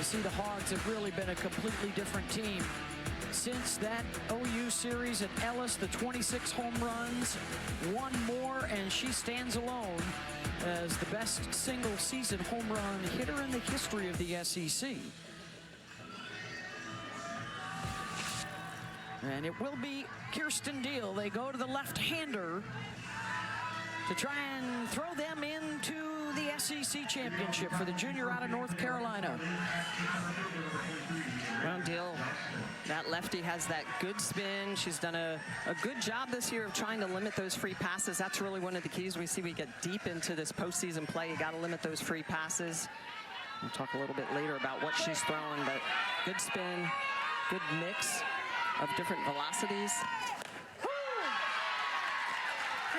You see the Hogs have really been a completely different team. Since that OU series at Ellis, the 26 home runs, one more, and she stands alone as the best single-season home run hitter in the history of the SEC. And it will be Kirsten Deal. They go to the left-hander to try and throw them into the SEC championship for the junior out of North Carolina. Well, Deal, that lefty has that good spin. She's done a good job this year of trying to limit those free passes. That's really one of the keys. We see we get deep into this postseason play. You got to limit those free passes. We'll talk a little bit later about what she's throwing, but good spin, good mix of different velocities.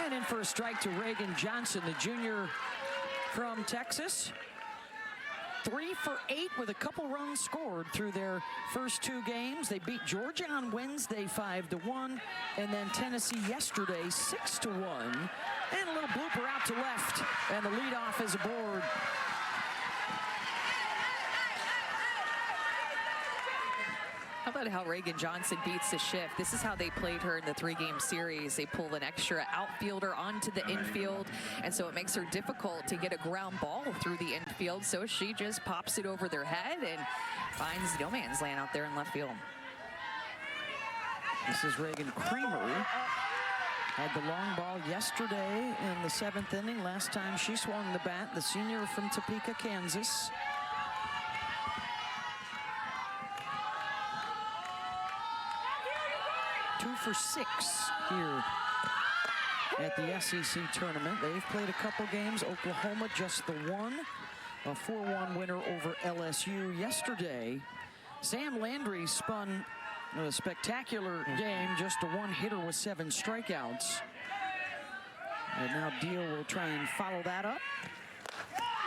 And in for a strike to Reagan Johnson, the junior from Texas. 3 for 8 with a couple runs scored through their first 2 games. They beat Georgia on Wednesday 5-1, and then Tennessee yesterday 6-1. And a little blooper out to left, and the leadoff is aboard. How about how Reagan Johnson beats the shift? This is how they played her in the 3-game series. They pull an extra outfielder onto the infield, and so it makes her difficult to get a ground ball through the infield, so she just pops it over their head and finds no man's land out there in left field. This is Reagan Kramer. Had the long ball yesterday in the 7th inning. Last time she swung the bat, the senior from Topeka, Kansas. For 6 here at the SEC tournament. They've played a couple games. Oklahoma just the one. A 4-1 winner over LSU yesterday. Sam Landry spun a spectacular game. Just a one-hitter with 7 strikeouts. And now Deal will try and follow that up.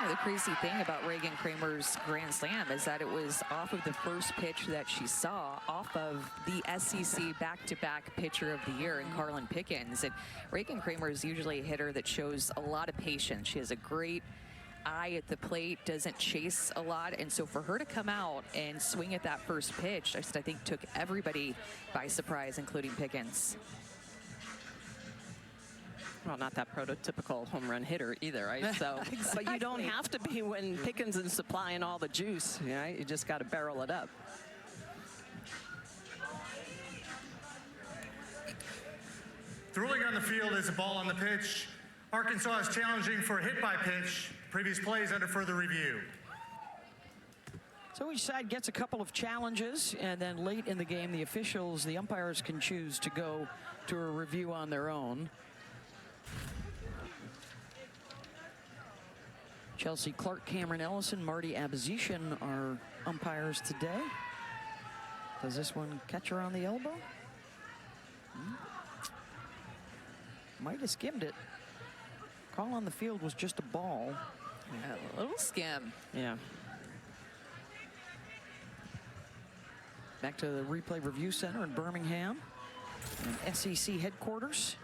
The crazy thing about Reagan Kramer's grand slam is that it was off of the first pitch that she saw off of the SEC back-to-back pitcher of the year in Carlin Pickens. And Reagan Kramer is usually a hitter that shows a lot of patience. She has a great eye at the plate, doesn't chase a lot, and so for her to come out and swing at that first pitch, I think took everybody by surprise, including Pickens. Well, not that prototypical home run hitter either, right? So, Exactly. But you don't have to be when Pickens is supplying all the juice, right? You just got to barrel it up. The ruling on the field is a ball on the pitch. Arkansas is challenging for a hit by pitch. Previous plays under further review. So each side gets a couple of challenges, and then late in the game, the officials, the umpires can choose to go to a review on their own. Chelsea Clark, Cameron Ellison, Marty Abazishan are umpires today. Does this one catch her on the elbow? Might have skimmed it. Call on the field was just a ball. A little skim. Yeah. Back to the replay review center in Birmingham and SEC headquarters.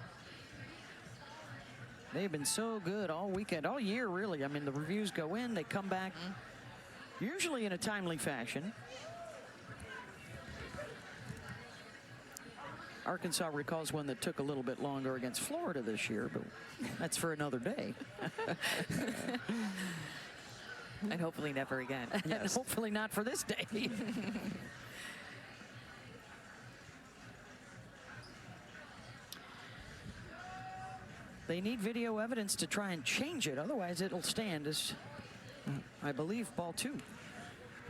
They've been so good all weekend, all year, really. I mean, the reviews go in, they come back, usually in a timely fashion. Arkansas recalls one that took a little bit longer against Florida this year, but that's for another day. And hopefully never again. Yes. And hopefully not for this day. They need video evidence to try and change it. Otherwise, it'll stand as, I believe, ball 2.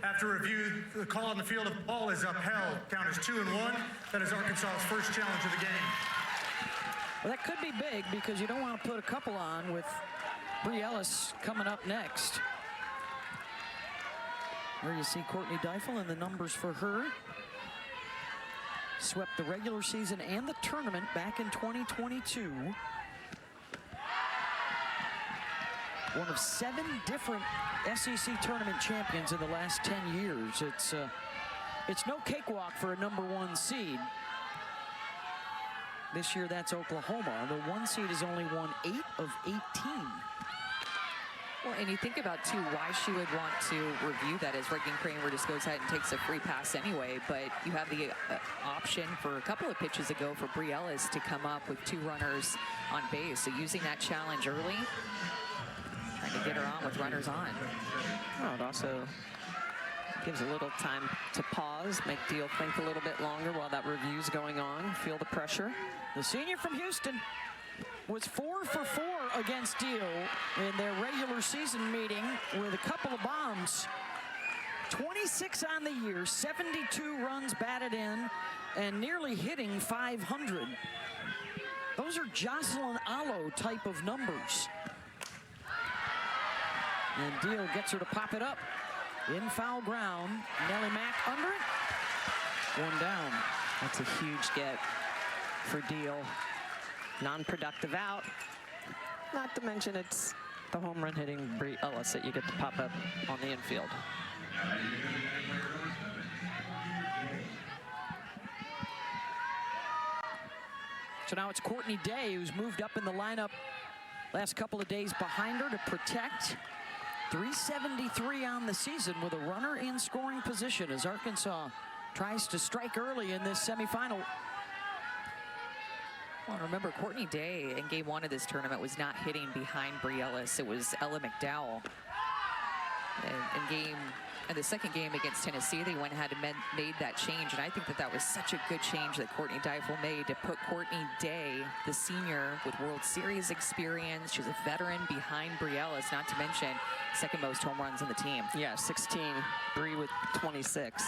After review, the call on the field of the ball is upheld. Count is 2-1. That is Arkansas's first challenge of the game. Well, that could be big because you don't want to put a couple on with Bree Ellis coming up next. There you see Courtney Deifel and the numbers for her. Swept the regular season and the tournament back in 2022. One of 7 different SEC tournament champions in the last 10 years. It's no cakewalk for a #1 seed. This year, that's Oklahoma. The 1 seed has only won 8 of 18. Well, and you think about, too, why she would want to review that as Reagan Kramer just goes ahead and takes a free pass anyway. But you have the option for a couple of pitches ago for Bri Ellis to come up with 2 runners on base. So using that challenge early, trying to get her on with runners on. Well, it also gives a little time to pause, make Deal think a little bit longer while that review's going on, feel the pressure. The senior from Houston was 4 for 4 against Deal in their regular season meeting with a couple of bombs. 26 on the year, 72 runs batted in, and nearly hitting 500. Those are Jocelyn Allo type of numbers. And Deal gets her to pop it up in foul ground. Nellie Mack under it. 1 down. That's a huge get for Deal. Non-productive out. Not to mention it's the home run hitting Bri Ellis that you get to pop up on the infield. So now it's Courtney Day who's moved up in the lineup last couple of days behind her to protect. 373 on the season with a runner in scoring position as Arkansas tries to strike early in this semifinal. Well, remember, Courtney Day in game 1 of this tournament was not hitting behind Bri Ellis. It was Ella McDowell. And in the second game against Tennessee, they went ahead and made that change. And I think that that was such a good change that Courtney Deifel made to put Courtney Day, the senior with World Series experience. She's a veteran behind Bri Ellis, not to mention second most home runs on the team. Yeah, 16, Bri with 26.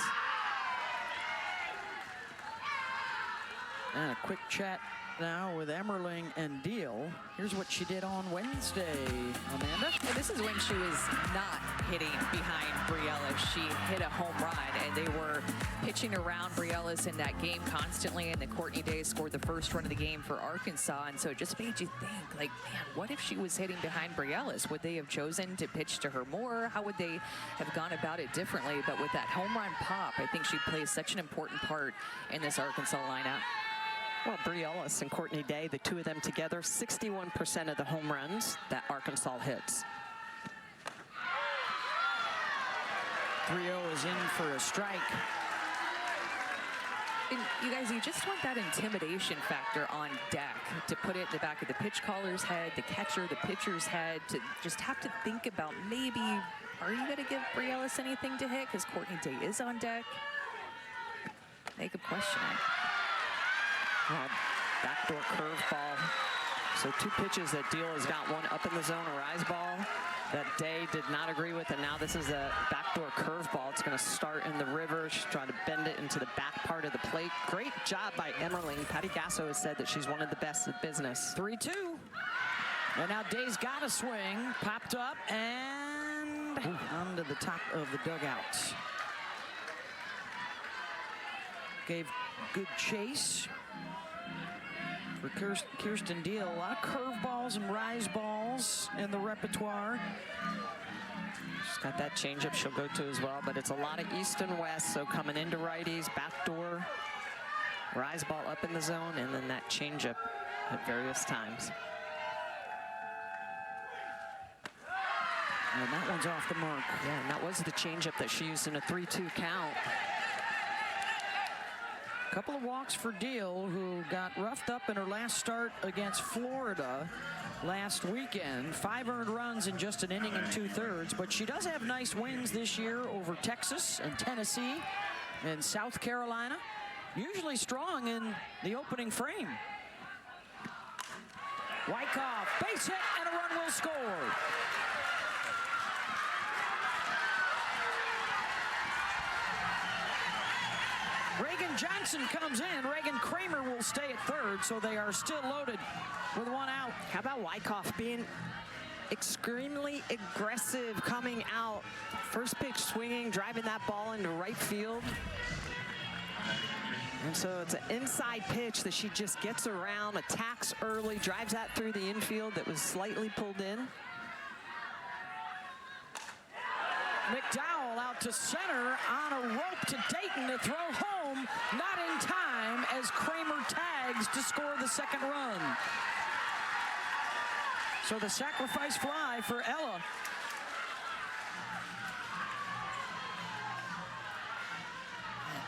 And a quick chat now with Emmerling and Deal. Here's what she did on Wednesday, Amanda. And this is when she was not hitting behind Bri Ellis. She hit a home run, and they were pitching around Bri Ellis in that game constantly, and then Courtney Day scored the first run of the game for Arkansas, and so it just made you think, like, man, what if she was hitting behind Bri Ellis? Would they have chosen to pitch to her more? How would they have gone about it differently? But with that home run pop, I think she plays such an important part in this Arkansas lineup. Well, Bri Ellis and Courtney Day, the 2 of them together, 61% of the home runs that Arkansas hits. 3-0 is in for a strike. And you guys, you just want that intimidation factor on deck to put it in the back of the pitch caller's head, the catcher, the pitcher's head, to just have to think about maybe, are you going to give Bri Ellis anything to hit? Because Courtney Day is on deck. They could question it. Backdoor curveball. So 2 pitches that Deal has got, one up in the zone, a rise ball that Day did not agree with, and now this is a backdoor curveball. It's going to start in the river. She's trying to bend it into the back part of the plate. Great job by Emmerling. Patty Gasso has said that she's one of the best in business. 3-2. And now Day's got a swing, popped up, and onto the top of the dugout. Gave good chase for Kirsten Deal. A lot of curveballs and rise balls in the repertoire. She's got that changeup she'll go to as well, but it's a lot of east and west, so coming into righties, backdoor, rise ball up in the zone, and then that changeup at various times. And that one's off the mark. Yeah, and that was the changeup that she used in a 3-2 count. Couple of walks for Deal, who got roughed up in her last start against Florida last weekend. 5 earned runs in just an inning and 2/3, but she does have nice wins this year over Texas and Tennessee and South Carolina. Usually strong in the opening frame. Wyckoff, base hit, and a run will score. Reagan Johnson comes in. Reagan Kramer will stay at third, so they are still loaded with 1 out. How about Wyckoff being extremely aggressive coming out? First pitch swinging, driving that ball into right field. And so it's an inside pitch that she just gets around, attacks early, drives that through the infield that was slightly pulled in. McDowell out to center on a rope to Dayton to throw home. Not in time as Kramer tags to score the second run. So the sacrifice fly for Ella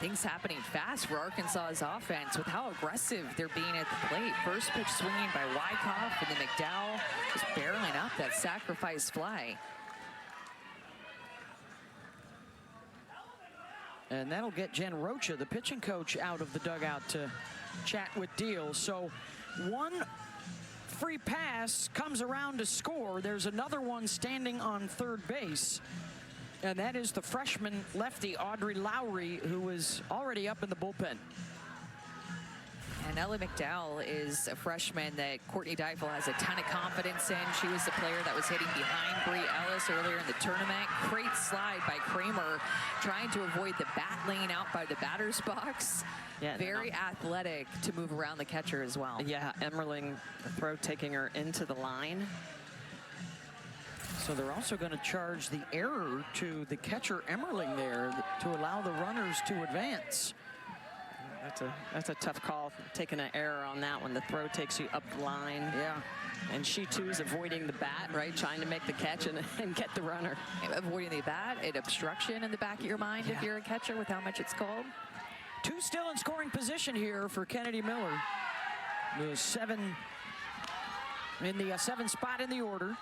Things happening fast for Arkansas's offense with how aggressive they're being at the plate. First pitch swinging by Wyckoff, and then McDowell just barreling up that sacrifice fly. And that'll get Jen Rocha, the pitching coach, out of the dugout to chat with Deal. So one free pass comes around to score. There's another one standing on third base. And that is the freshman lefty, Audrey Lowry, who is already up in the bullpen. And Ellie McDowell is a freshman that Courtney Deifel has a ton of confidence in. She was the player that was hitting behind Brie Ellis earlier in the tournament. Great slide by Kramer, trying to avoid the bat laying out by the batter's box. Yeah, very athletic to move around the catcher as well. Yeah, Emmerling, the throw taking her into the line. So they're also going to charge the error to the catcher Emmerling there to allow the runners to advance. That's a tough call, taking an error on that one. The throw takes you up the line. Yeah. And she, too, is avoiding the bat, right? Trying to make the catch and get the runner. Avoiding the bat, an obstruction in the back of your mind if you're a catcher with how much it's called. Two still in scoring position here for Kennedy Miller. The seven spot in the order.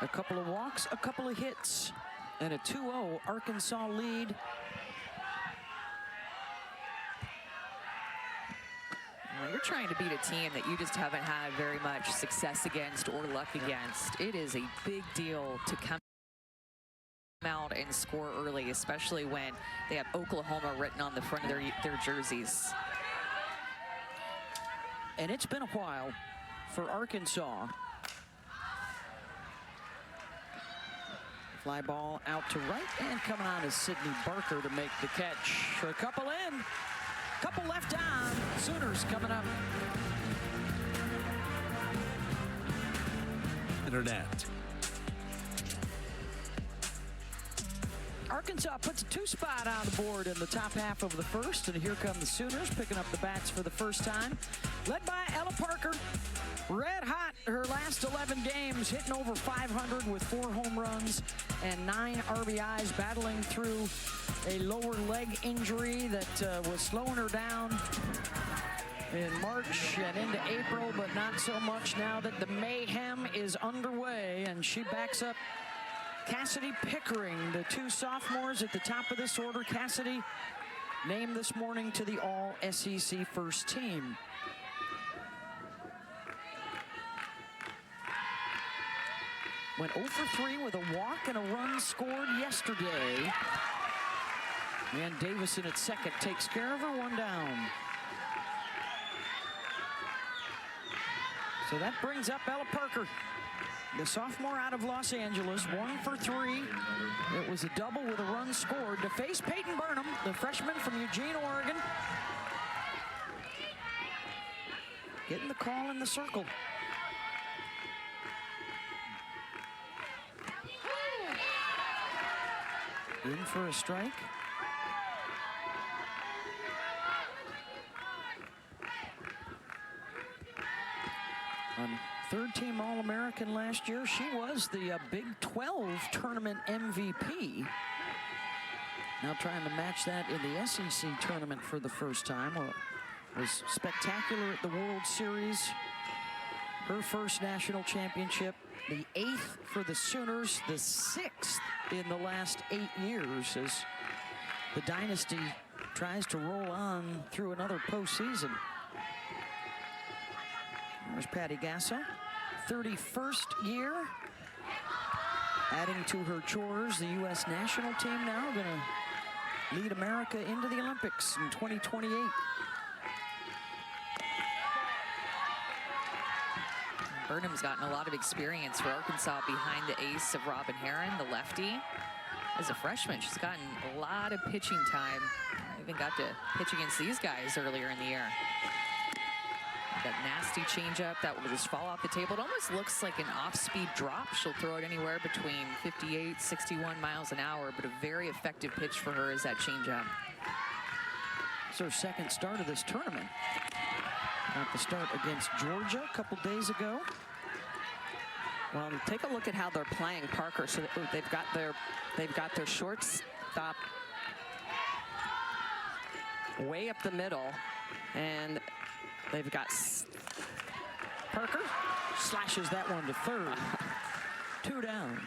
A couple of walks, a couple of hits, and a 2-0 Arkansas lead. Well, you're trying to beat a team that you just haven't had very much success against or luck against. It is a big deal to come out and score early, especially when they have Oklahoma written on the front of their jerseys. And it's been a while for Arkansas. Fly ball out to right, and coming on is Sydney Barker to make the catch. A couple in, couple left on. Sooners coming up. Internet. Arkansas puts a 2-spot on the board in the top half of the first, and here come the Sooners picking up the bats for the first time. Led by Ella Parker, red hot her last 11 games, hitting over 500 with 4 home runs and 9 RBIs, battling through a lower leg injury that was slowing her down in March and into April, but not so much now that the mayhem is underway, and she backs up Cassidy Pickering, the 2 sophomores at the top of this order. Cassidy named this morning to the All-SEC first team. Went 0 for 3 with a walk and a run scored yesterday. And Davison at second takes care of her, 1 down. So that brings up Ella Parker, the sophomore out of Los Angeles, 1 for 3. It was a double with a run scored to face Peyton Burnham, the freshman from Eugene, Oregon. Getting the call in the circle. In for a strike. On third-team All-American last year, she was the Big 12 tournament MVP. Now trying to match that in the SEC tournament for the first time. Well, it was spectacular at the World Series. Her first national championship, the 8th for the Sooners, the 6th in the last 8 years as the dynasty tries to roll on through another postseason. There's Patty Gasso, 31st year. Adding to her chores, the U.S. national team now going to lead America into the Olympics in 2028. Burnham's gotten a lot of experience for Arkansas behind the ace of Robin Herron, the lefty. As a freshman, she's gotten a lot of pitching time. Even got to pitch against these guys earlier in the year. That nasty changeup that will just fall off the table. It almost looks like an off-speed drop. She'll throw it anywhere between 58, 61 miles an hour, but a very effective pitch for her is that changeup. It's her second start of this tournament. Got the start against Georgia a couple days ago. Well, take a look at how they're playing Parker. So they've got their shorts Stop. Way up the middle. And they've got Parker slashes that one to third. 2 down.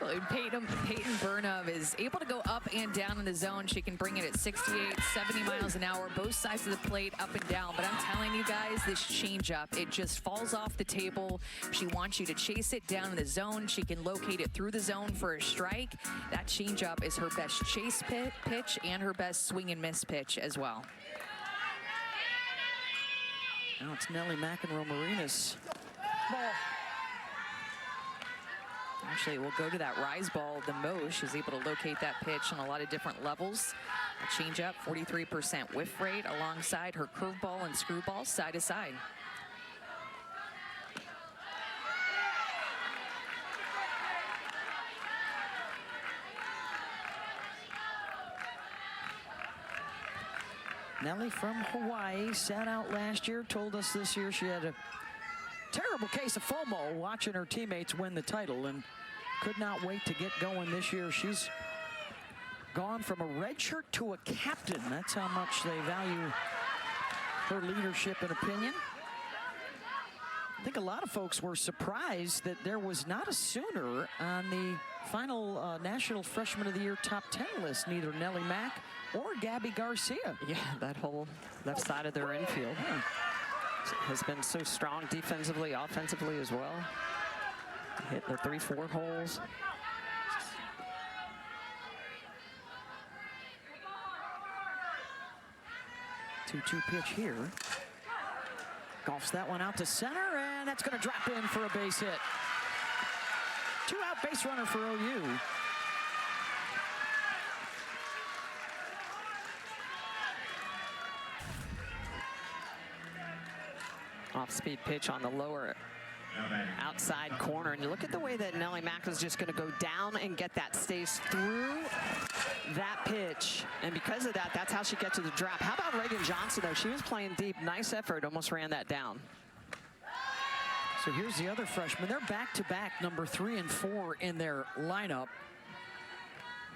Well, Peyton Burnham is able to go up and down in the zone. She can bring it at 68, 70 miles an hour, both sides of the plate, up and down. But I'm telling you guys, this changeup, it just falls off the table. She wants you to chase it down in the zone. She can locate it through the zone for a strike. That changeup is her best chase pitch and her best swing and miss pitch as well. Now it's Nellie McEnroe-Marinas. Ball. Actually, we'll go to that rise ball the most. She's able to locate that pitch on a lot of different levels. A changeup, 43% whiff rate, alongside her curveball and screwball side to side. Nellie from Hawaii sat out last year, told us this year she had a terrible case of FOMO watching her teammates win the title and could not wait to get going this year. She's gone from a red shirt to a captain. That's how much they value her leadership and opinion. I think a lot of folks were surprised that there was not a Sooner on the final National Freshman of the Year top 10 list, neither Nellie Mack or Gabby Garcia. Yeah, that whole left side of their infield has been so strong defensively, offensively as well. Hit the 3-4 holes. Two-two pitch here. Golfs that one out to center, and that's going to drop in for a base hit. 2-out base runner for OU. Off-speed pitch on the lower outside corner. And you look at the way that Nellie Mack is just going to go down and get that, stays through that pitch. And because of that, that's how she gets to the drop. How about Reagan Johnson, though? She was playing deep. Nice effort. Almost ran that down. So here's the other freshman. They're back-to-back number 3 and 4 in their lineup.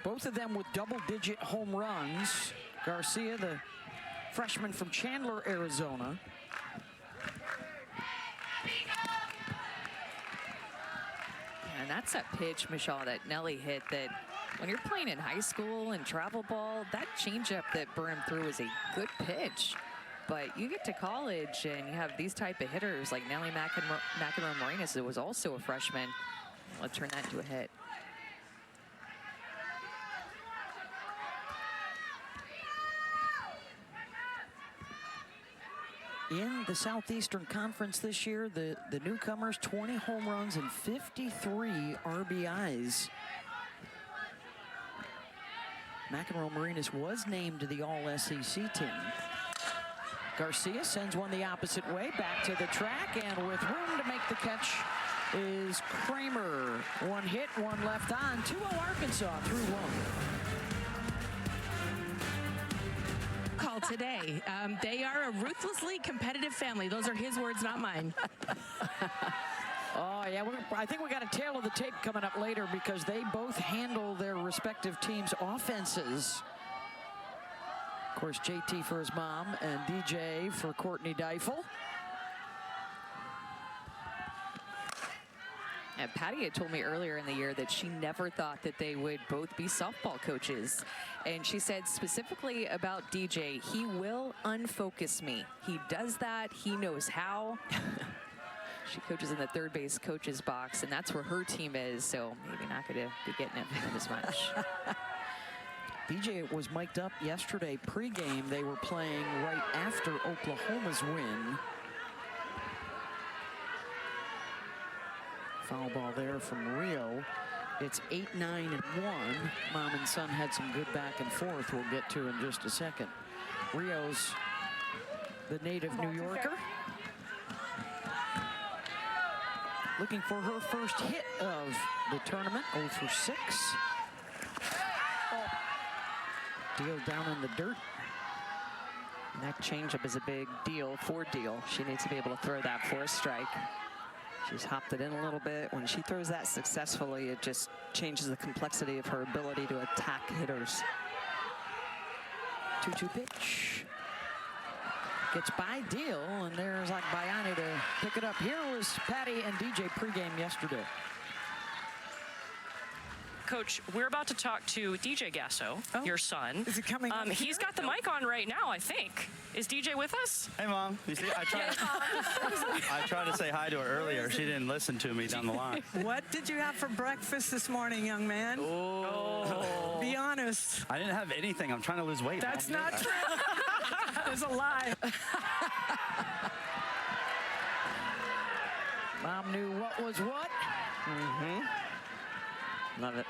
Both of them with double-digit home runs. Garcia, the freshman from Chandler, Arizona. And that's a pitch, Michelle, that Nellie hit that when you're playing in high school and travel ball, that changeup that Burnham threw is a good pitch. But you get to college and you have these type of hitters like Nellie McEnroe-Marinas, who was also a freshman. Let's turn that into a hit. In the Southeastern Conference this year, the newcomers, 20 home runs and 53 RBIs. McEnroe-Marinas was named to the All-SEC team. Garcia sends one the opposite way, back to the track, and with room to make the catch is Kramer. One hit, one left on, 2-0 Arkansas, 3-1. Call today. They are a ruthlessly competitive family. Those are his words, not mine. Oh, yeah, I think we got a tail of the tape coming up later because they both handle their respective teams' offenses. Of course, JT for his mom and DJ for Courtney Deifel. And Patty had told me earlier in the year that she never thought that they would both be softball coaches. And she said specifically about DJ, he will unfocus me. He does that. He knows how. She coaches in the third base coach's box, and that's where her team is. So maybe not going to be getting it from him as much. DJ was mic'd up yesterday pregame. They were playing right after Oklahoma's win. Foul ball there from Rio. It's 8-9-1. Mom and son had some good back and forth we'll get to in just a second. Rio's the native New Yorker. Looking for her first hit of the tournament, 0 for 6. Deal down in the dirt. And that changeup is a big deal for Deal. She needs to be able to throw that for a strike. She's hopped it in a little bit. When she throws that successfully, it just changes the complexity of her ability to attack hitters. 2-2 pitch. Gets by Deal, and there's like Bayani to pick it up. Here was Patty and DJ pregame yesterday. Coach, we're about to talk to DJ Gasso, your son. Is he coming up He's got the mic on right now, I think. Is DJ with us? Hey, Mom. You see, I tried to say hi to her earlier. She didn't listen to me down the line. What did you have for breakfast this morning, young man? Oh. Be honest. I didn't have anything. I'm trying to lose weight. That's not true. There's a lie. Mom knew what was what. Love it.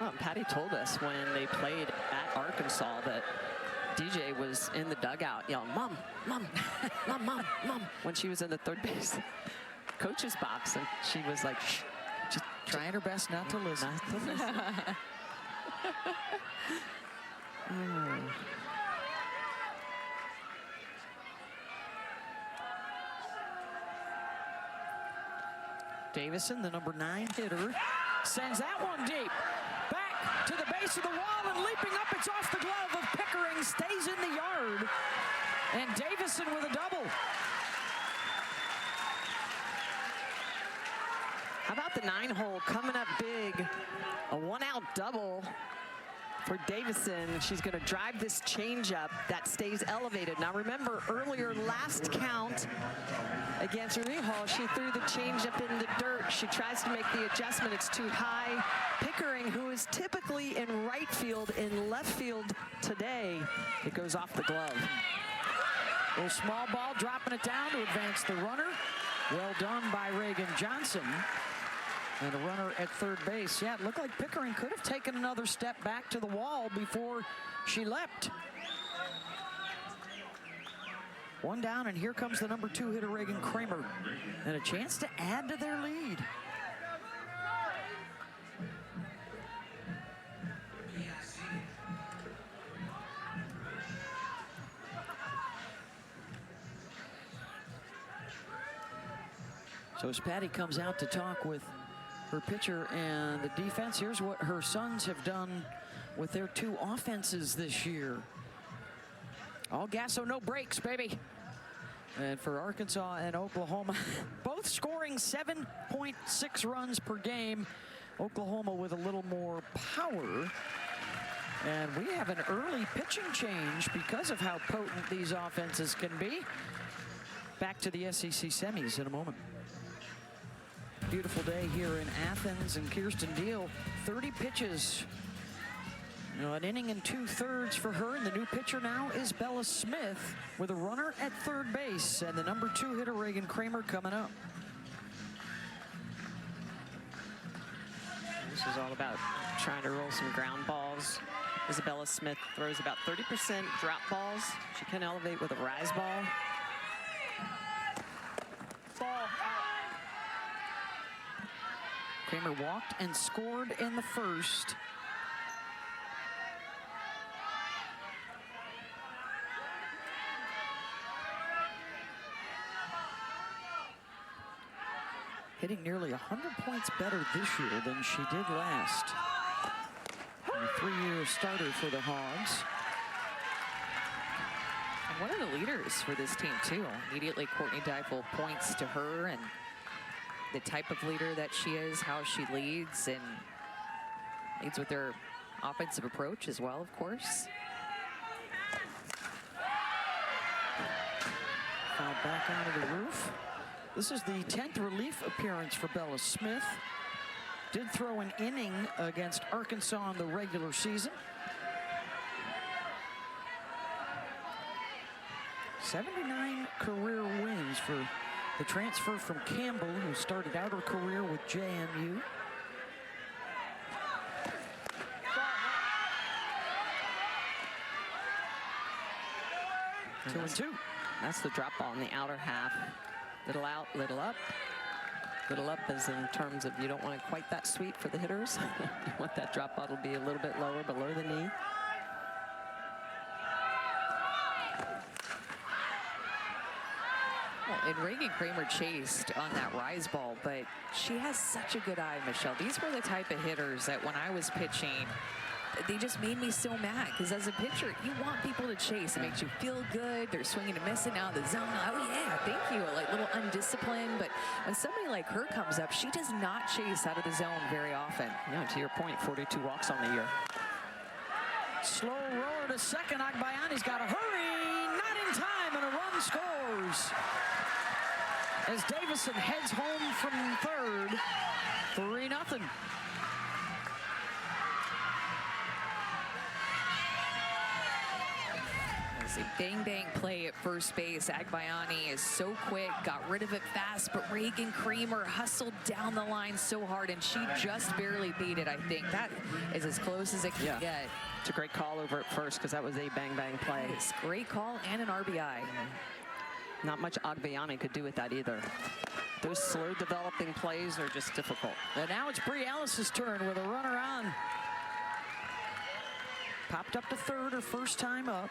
Well, Patty told us when they played at Arkansas that DJ was in the dugout yelling, "Mom, Mom, Mom, Mom, Mom," when she was in the third base coach's box, and she was like, shh, just trying her best not to listen. Not to listen. Davison, the number 9 hitter, sends that one deep. Back to the base of the wall and leaping up, it's off the glove of Pickering, stays in the yard. And Davison with a double. How about the 9-hole coming up big? A 1-out double for Davison. She's going to drive this changeup that stays elevated. Now remember, earlier last count against Hall, she threw the changeup in the dirt. She tries to make the adjustment. It's too high. Pickering, who is typically in right field, in left field today, it goes off the glove. Little small ball, dropping it down to advance the runner. Well done by Reagan Johnson. And a runner at third base. Yeah, it looked like Pickering could have taken another step back to the wall before she leapt. One down, and here comes the number 2 hitter, Reagan Kramer. And a chance to add to their lead. So as Patty comes out to talk with her pitcher and the defense, here's what her sons have done with their 2 offenses this year. All gas, so no brakes, baby. And for Arkansas and Oklahoma, both scoring 7.6 runs per game. Oklahoma with a little more power. And we have an early pitching change because of how potent these offenses can be. Back to the SEC semis in a moment. Beautiful day here in Athens, and Kirsten Deal, 30 pitches. You know, an inning and 2/3 for her, and the new pitcher now is Bella Smith with a runner at third base, and the number 2 hitter, Reagan Kramer, coming up. This is all about trying to roll some ground balls. Isabella Smith throws about 30% drop balls. She can elevate with a rise ball. Kramer walked and scored in the first. Hitting nearly 100 points better this year than she did last. A 3-year starter for the Hogs. And one of the leaders for this team, too. Immediately, Courtney Deifel points to her and the type of leader that she is, how she leads, and leads with her offensive approach as well, of course. Fouled back onto the roof. This is the 10th relief appearance for Bella Smith. Did throw an inning against Arkansas in the regular season. 79 career wins for the transfer from Campbell, who started out her career with JMU. Two and two. That's the drop ball in the outer half. Little out, little up. Little up is in terms of you don't want it quite that sweet for the hitters. You want that drop ball to be a little bit lower below the knee. And Reagan Kramer chased on that rise ball, but she has such a good eye, Michelle. These were the type of hitters that when I was pitching, they just made me so mad, because as a pitcher, you want people to chase. It makes you feel good. They're swinging and missing out of the zone. Oh, yeah, thank you. Like, a little undisciplined. But when somebody like her comes up, she does not chase out of the zone very often. No, to your point, 42 walks on the year. Slow roller to second. Agbayani's got to hurry. Not in time, and a run scores. As Davison heads home from third, 3-0. A bang-bang play at first base. Agbayani is so quick, got rid of it fast, but Reagan Kramer hustled down the line so hard, and she just barely beat it, I think. That is as close as it can get. It's a great call over at first, because that was a bang-bang play. Nice. Great call and an RBI. Not much Agbayani could do with that either. Those slow developing plays are just difficult. And now it's Bree Ellis's turn with a runner on. Popped up to third, her first time up.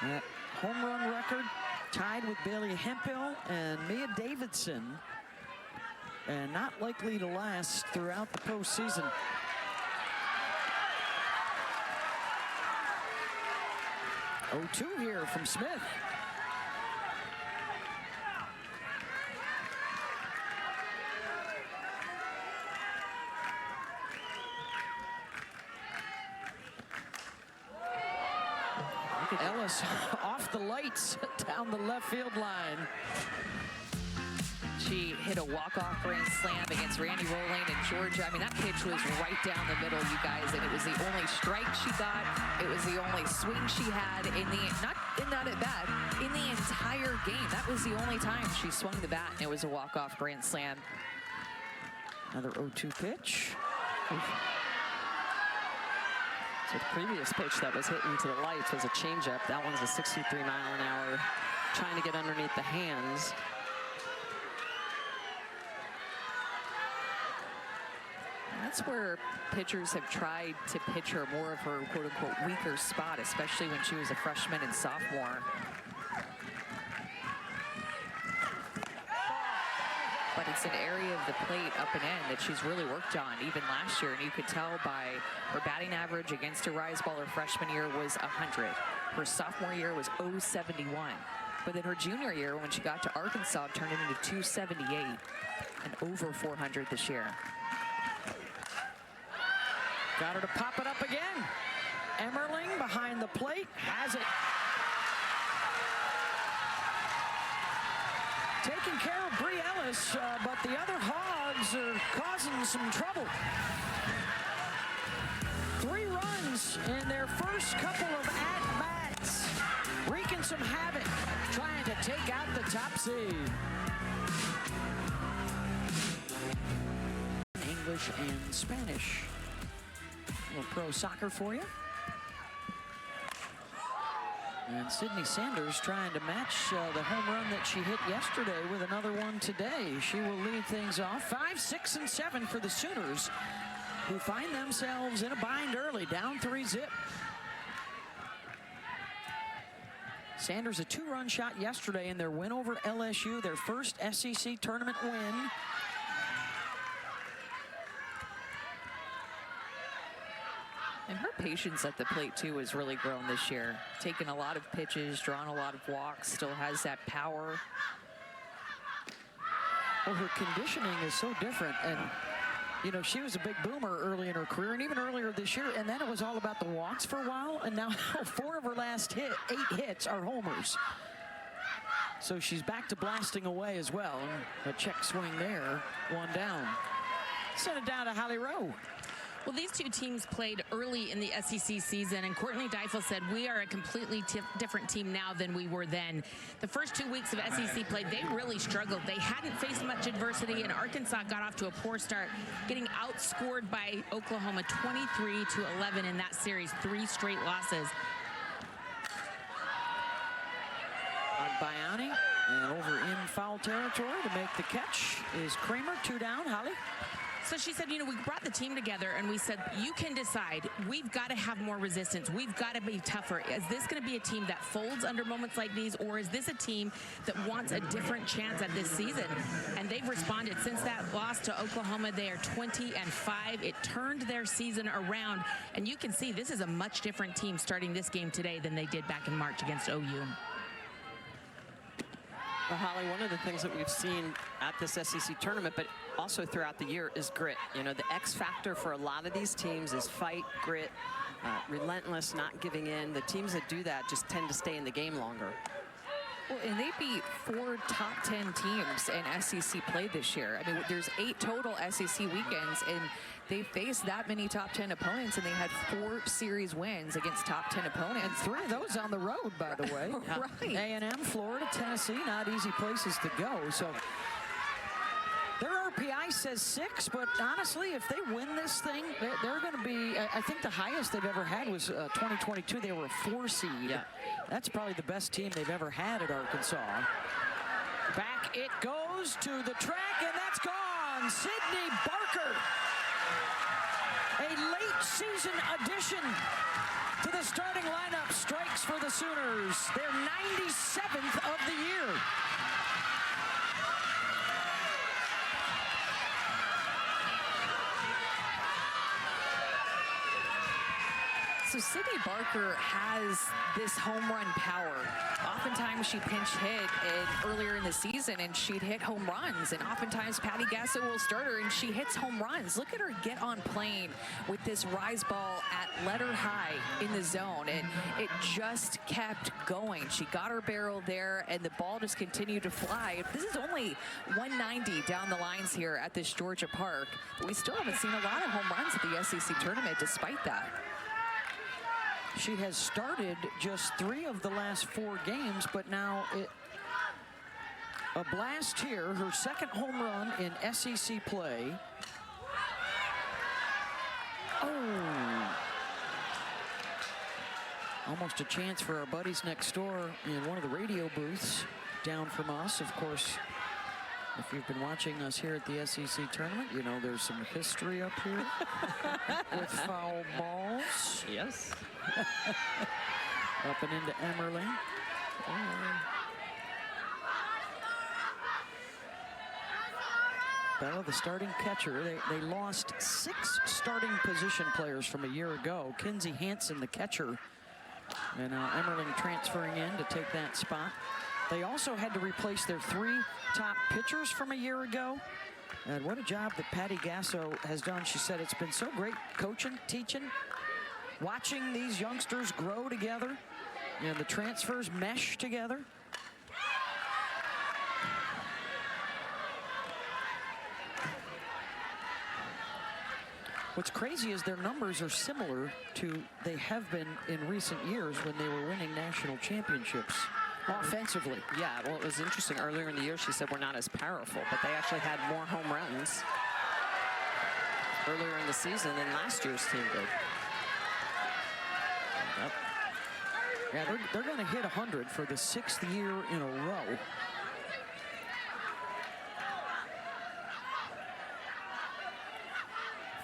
That home run record tied with Bailey Hemphill and Mia Davidson, and not likely to last throughout the postseason. Oh, 2 here from Smith. Ellis off the lights down the left field line. She hit a walk-off grand slam against Randy Rolling in Georgia. I mean, that pitch was right down the middle, you guys, and it was the only strike she got. It was the only swing she had not at bat, in the entire game. That was the only time she swung the bat, and it was a walk-off grand slam. Another 0-2 pitch. So the previous pitch that was hit into the lights was a changeup. That one's a 63-mile-an-hour, trying to get underneath the hands. That's where pitchers have tried to pitch her more of her quote-unquote weaker spot, especially when she was a freshman and sophomore. But it's an area of the plate up and in that she's really worked on even last year, and you could tell by her batting average against a rise ball her freshman year was 100. Her sophomore year was 071. But then her junior year, when she got to Arkansas, turned it into 278 and over 400 this year. Got her to pop it up again. Emmerling behind the plate, has it. Taking care of Bree Ellis, but the other Hogs are causing some trouble. 3 runs in their first couple of at-bats, wreaking some havoc, trying to take out the top seed. English and Spanish. A little pro soccer for you. And Sydney Sanders trying to match the home run that she hit yesterday with another one today. She will lead things off 5, 6, and 7 for the Sooners, who find themselves in a bind early, down 3-zip. Sanders a 2-run shot yesterday in their win over LSU, their first SEC tournament win. And her patience at the plate, too, has really grown this year. Taking a lot of pitches, drawn a lot of walks, still has that power. Well, her conditioning is so different. And, you know, she was a big boomer early in her career, and even earlier this year. And then it was all about the walks for a while. And now 4 of her last 8 hits are homers. So she's back to blasting away as well. A check swing there, 1 down. Send it down to Holly Rowe. Well, these two teams played early in the SEC season, and Courtney Deifel said, we are a completely different team now than we were then. The first 2 weeks of SEC play, they really struggled. They hadn't faced much adversity, and Arkansas got off to a poor start, getting outscored by Oklahoma 23-11 in that series, 3 straight losses. Agbayani, and over in foul territory to make the catch is Kramer. 2 down, Holly. So she said, we brought the team together and we said, you can decide. We've got to have more resistance. We've got to be tougher. Is this going to be a team that folds under moments like these, or is this a team that wants a different chance at this season? And they've responded. Since that loss to Oklahoma, they are 20-5. It turned their season around. And you can see this is a much different team starting this game today than they did back in March against OU. Well, Holly, one of the things that we've seen at this SEC tournament, but also throughout the year, is grit. The X factor for a lot of these teams is fight, grit, relentless, not giving in. The teams that do that just tend to stay in the game longer. Well, and they beat 4 top 10 teams in SEC play this year. I mean, there's 8 total SEC weekends, and they faced that many top 10 opponents, and they had 4 series wins against top 10 opponents. And 3 of those on the road, by the way. Right. A&M, Florida, Tennessee, not easy places to go. So their RPI says 6, but honestly, if they win this thing, they're going to be, I think the highest they've ever had was 2022. They were a 4 seed. Yeah. That's probably the best team they've ever had at Arkansas. Back it goes to the track, and that's gone. Sydney Barker. A late season addition to the starting lineup, strikes for the Sooners. Their 97th of the year. So Sydney Barker has this home run power. Oftentimes she pinch hit earlier in the season and she'd hit home runs. And oftentimes Patty Gasso will start her and she hits home runs. Look at her get on plane with this rise ball at letter high in the zone. And it just kept going. She got her barrel there and the ball just continued to fly. This is only 190 down the lines here at this Georgia Park. But we still haven't seen a lot of home runs at the SEC tournament despite that. She has started just 3 of the last 4 games, but now a blast here, her second home run in SEC play. Oh! Almost a chance for our buddies next door in one of the radio booths down from us. Of course, if you've been watching us here at the SEC tournament, you know there's some history up here with foul balls. Yes. Up and into Emmerling. Bella, the starting catcher, they lost 6 starting position players from a year ago. Kinsey Hansen, the catcher, and Emmerling transferring in to take that spot. They also had to replace their 3 top pitchers from a year ago. And what a job that Patty Gasso has done. She said it's been so great coaching, teaching, watching these youngsters grow together and the transfers mesh together. What's crazy is their numbers are similar to they have been in recent years when they were winning national championships offensively. Yeah, well, it was interesting. Earlier in the year, she said we're not as powerful, but they actually had more home runs earlier in the season than last year's team did. Yep. Yeah, they're going to hit 100 for the 6th year in a row.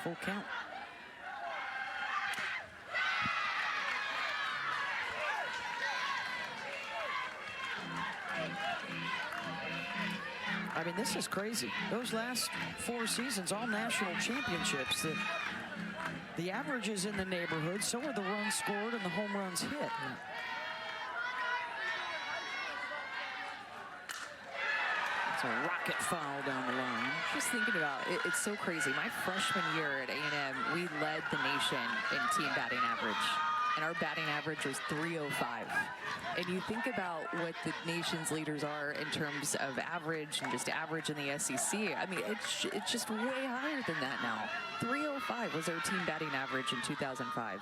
Full count. I mean, this is crazy. Those last 4 seasons, all national championships. The average is in the neighborhood, so are the runs scored and the home runs hit. It's a rocket foul down the line. Just thinking about it, it's so crazy. My freshman year at A&M, we led the nation in team batting average. And our batting average was 305. And you think about what the nation's leaders are in terms of average and just average in the SEC. I mean, it's just way higher than that now. 305 was our team batting average in 2005.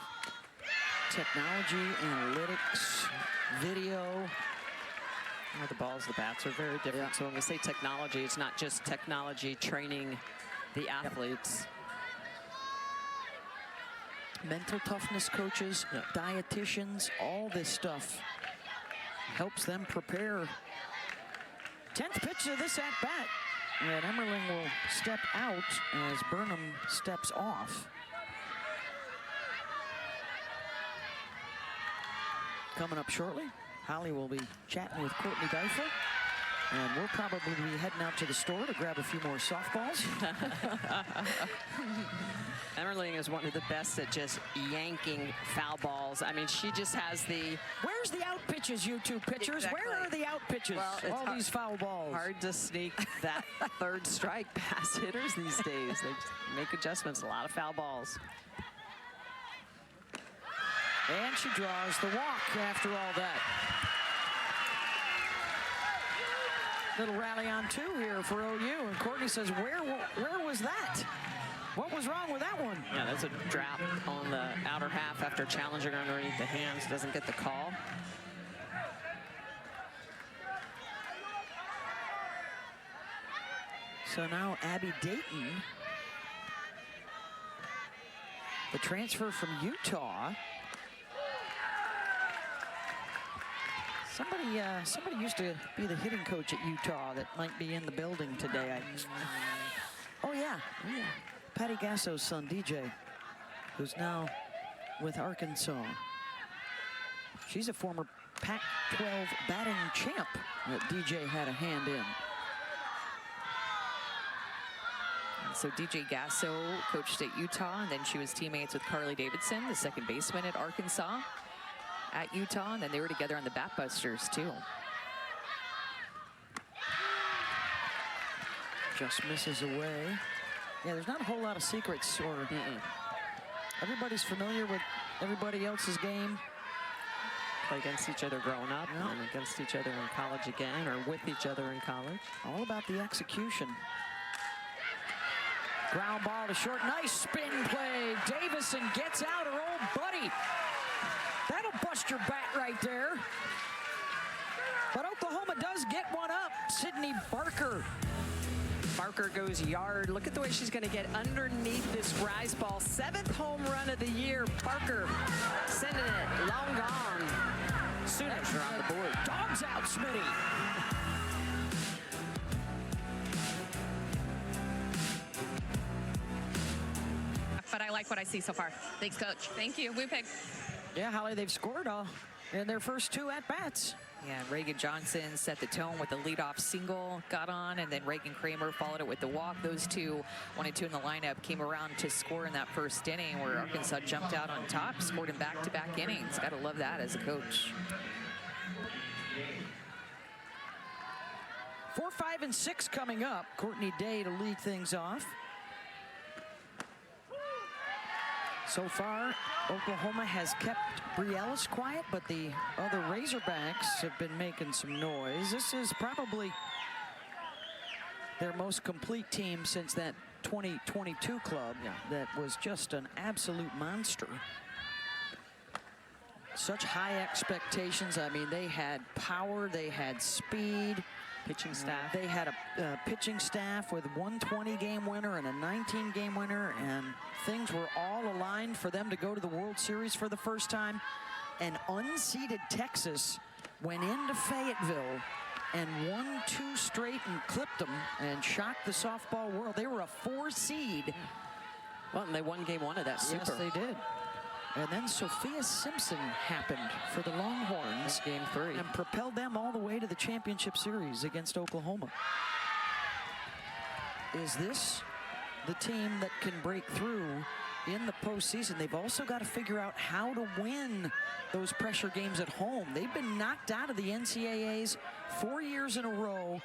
Technology, analytics, video. Well, the balls, the bats are very different. Yeah. So when we say technology, it's not just technology training the athletes. Mental toughness coaches, dietitians, all this stuff helps them prepare. 10th pitch of this at bat. And Emmerling will step out as Burnham steps off. Coming up shortly, Holly will be chatting with Courtney Deifel. And we'll probably be heading out to the store to grab a few more softballs. Emmerling is one of the best at just yanking foul balls. I mean, she just has the... Where's the out pitches, you two pitchers? Exactly. Where are the out pitches? Well, it's all these foul balls. Hard to sneak that third strike past hitters these days. They just make adjustments, a lot of foul balls. And she draws the walk after all that. Little rally on two here for OU, and Courtney says, where was that? What was wrong with that one? Yeah, that's a drop on the outer half after challenging her underneath the hands. Doesn't get the call. So now Abby Dayton, the transfer from Utah. Somebody used to be the hitting coach at Utah that might be in the building today. Oh yeah, Patty Gasso's son, DJ, who's now with Arkansas. She's a former Pac-12 batting champ that DJ had a hand in. And so DJ Gasso coached at Utah, and then she was teammates with Carly Davidson, the second baseman at Arkansas, at Utah, and then they were together on the Bat Busters too. Just misses away. Yeah, there's not a whole lot of secrets, or everybody's familiar with everybody else's game. Play against each other growing up, and against each other in college again, or with each other in college. All about the execution. Ground ball to short, nice spin play. Davison gets out her old buddy. That'll bust your bat right there. But Oklahoma does get one up. Sydney Barker. Barker goes yard. Look at the way she's going to get underneath this rise ball. 7th home run of the year. Barker sending it long gone. Sooners are on the board. Dogs out, Smitty. But I like what I see so far. Thanks, Coach. Thank you. We pick. Yeah, Holly, they've scored in their first 2 at-bats. Yeah, Reagan Johnson set the tone with the leadoff single, got on, and then Reagan Kramer followed it with the walk. Those two, 1 and 2 in the lineup, came around to score in that first inning where Arkansas jumped out on top, scored in back-to-back innings. Got to love that as a coach. 4, 5, and 6 coming up. Courtney Day to lead things off. So far, Oklahoma has kept Brielis quiet, but the other Razorbacks have been making some noise. This is probably their most complete team since that 2022 club that was just an absolute monster. Such high expectations. I mean, they had power, they had speed. Pitching staff. They had a pitching staff with 120 game winner and a 19 game winner, and things were all aligned for them to go to the World Series for the first time. And unseeded Texas went into Fayetteville and won 2 straight and clipped them and shocked the softball world. They were a 4 seed. Well, and they won game 1 of that super. Yes, they did. And then Sophia Simpson happened for the Longhorns. Game 3. And propelled them all the way to the championship series against Oklahoma. Is this the team that can break through in the postseason? They've also got to figure out how to win those pressure games at home. They've been knocked out of the NCAAs 4 years in a row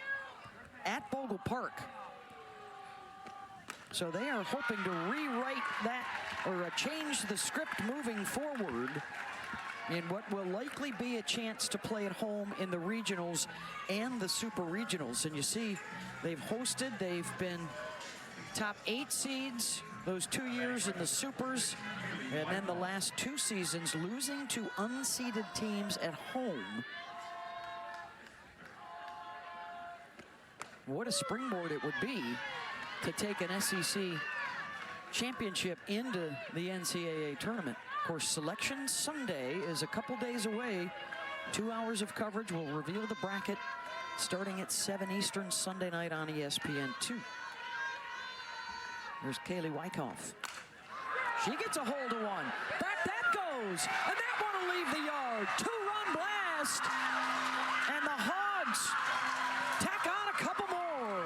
at Bogle Park. So they are hoping to rewrite that, or change the script moving forward in what will likely be a chance to play at home in the regionals and the super regionals. And you see, they've hosted, they've been top 8 seeds those 2 years in the supers, and then the last 2 seasons losing to unseeded teams at home. What a springboard it would be to take an SEC championship into the NCAA tournament. Of course, Selection Sunday is a couple days away 2 hours of coverage. We'll reveal the bracket starting at 7 Eastern Sunday night on ESPN2. There's Kaylee Wyckoff. She gets a hold of one. Back that goes. And that one will leave the yard. 2-run blast. And the Hogs tack on a couple more.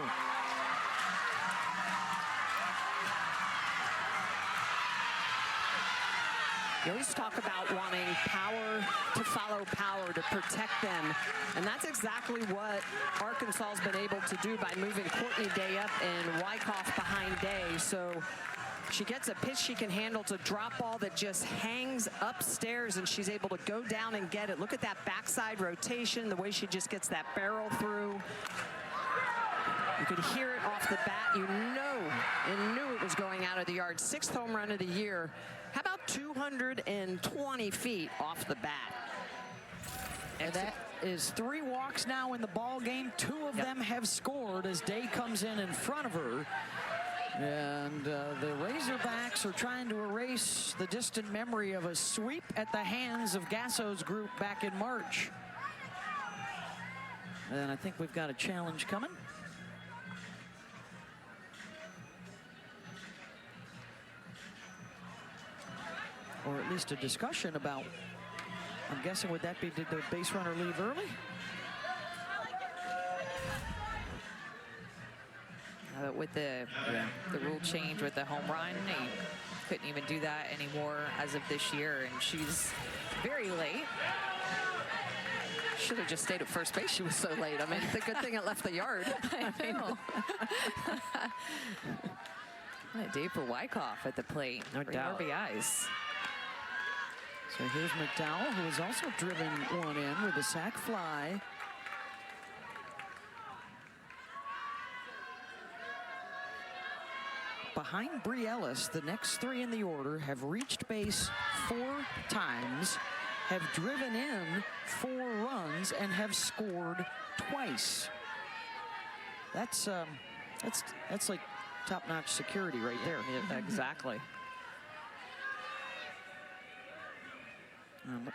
You always talk about wanting power to follow power to protect them. And that's exactly what Arkansas has been able to do by moving Courtney Day up and Wyckoff behind Day. So she gets a pitch she can handle to drop ball that just hangs upstairs, and she's able to go down and get it. Look at that backside rotation, the way she just gets that barrel through. You could hear it off the bat. You knew it was going out of the yard. 6th home run of the year. How about 220 feet off the bat? And that is 3 walks now in the ball game. 2 of them have scored as Day comes in front of her. And the Razorbacks are trying to erase the distant memory of a sweep at the hands of Gasso's group back in March. And I think we've got a challenge coming. Or at least a discussion about, I'm guessing, would that be, did the base runner leave early? With the rule change with the home run, he couldn't even do that anymore as of this year, and she's very late. Should have just stayed at first base. She was so late. I mean, it's a good thing it left the yard. I know. What a day for Wyckoff at the plate. No doubt. RBIs. So here's McDowell, who has also driven one in with a sac fly. Behind Bree Ellis, the next 3 in the order have reached base 4 times, have driven in 4 runs, and have scored twice. That's like top-notch security right there. Yeah, exactly.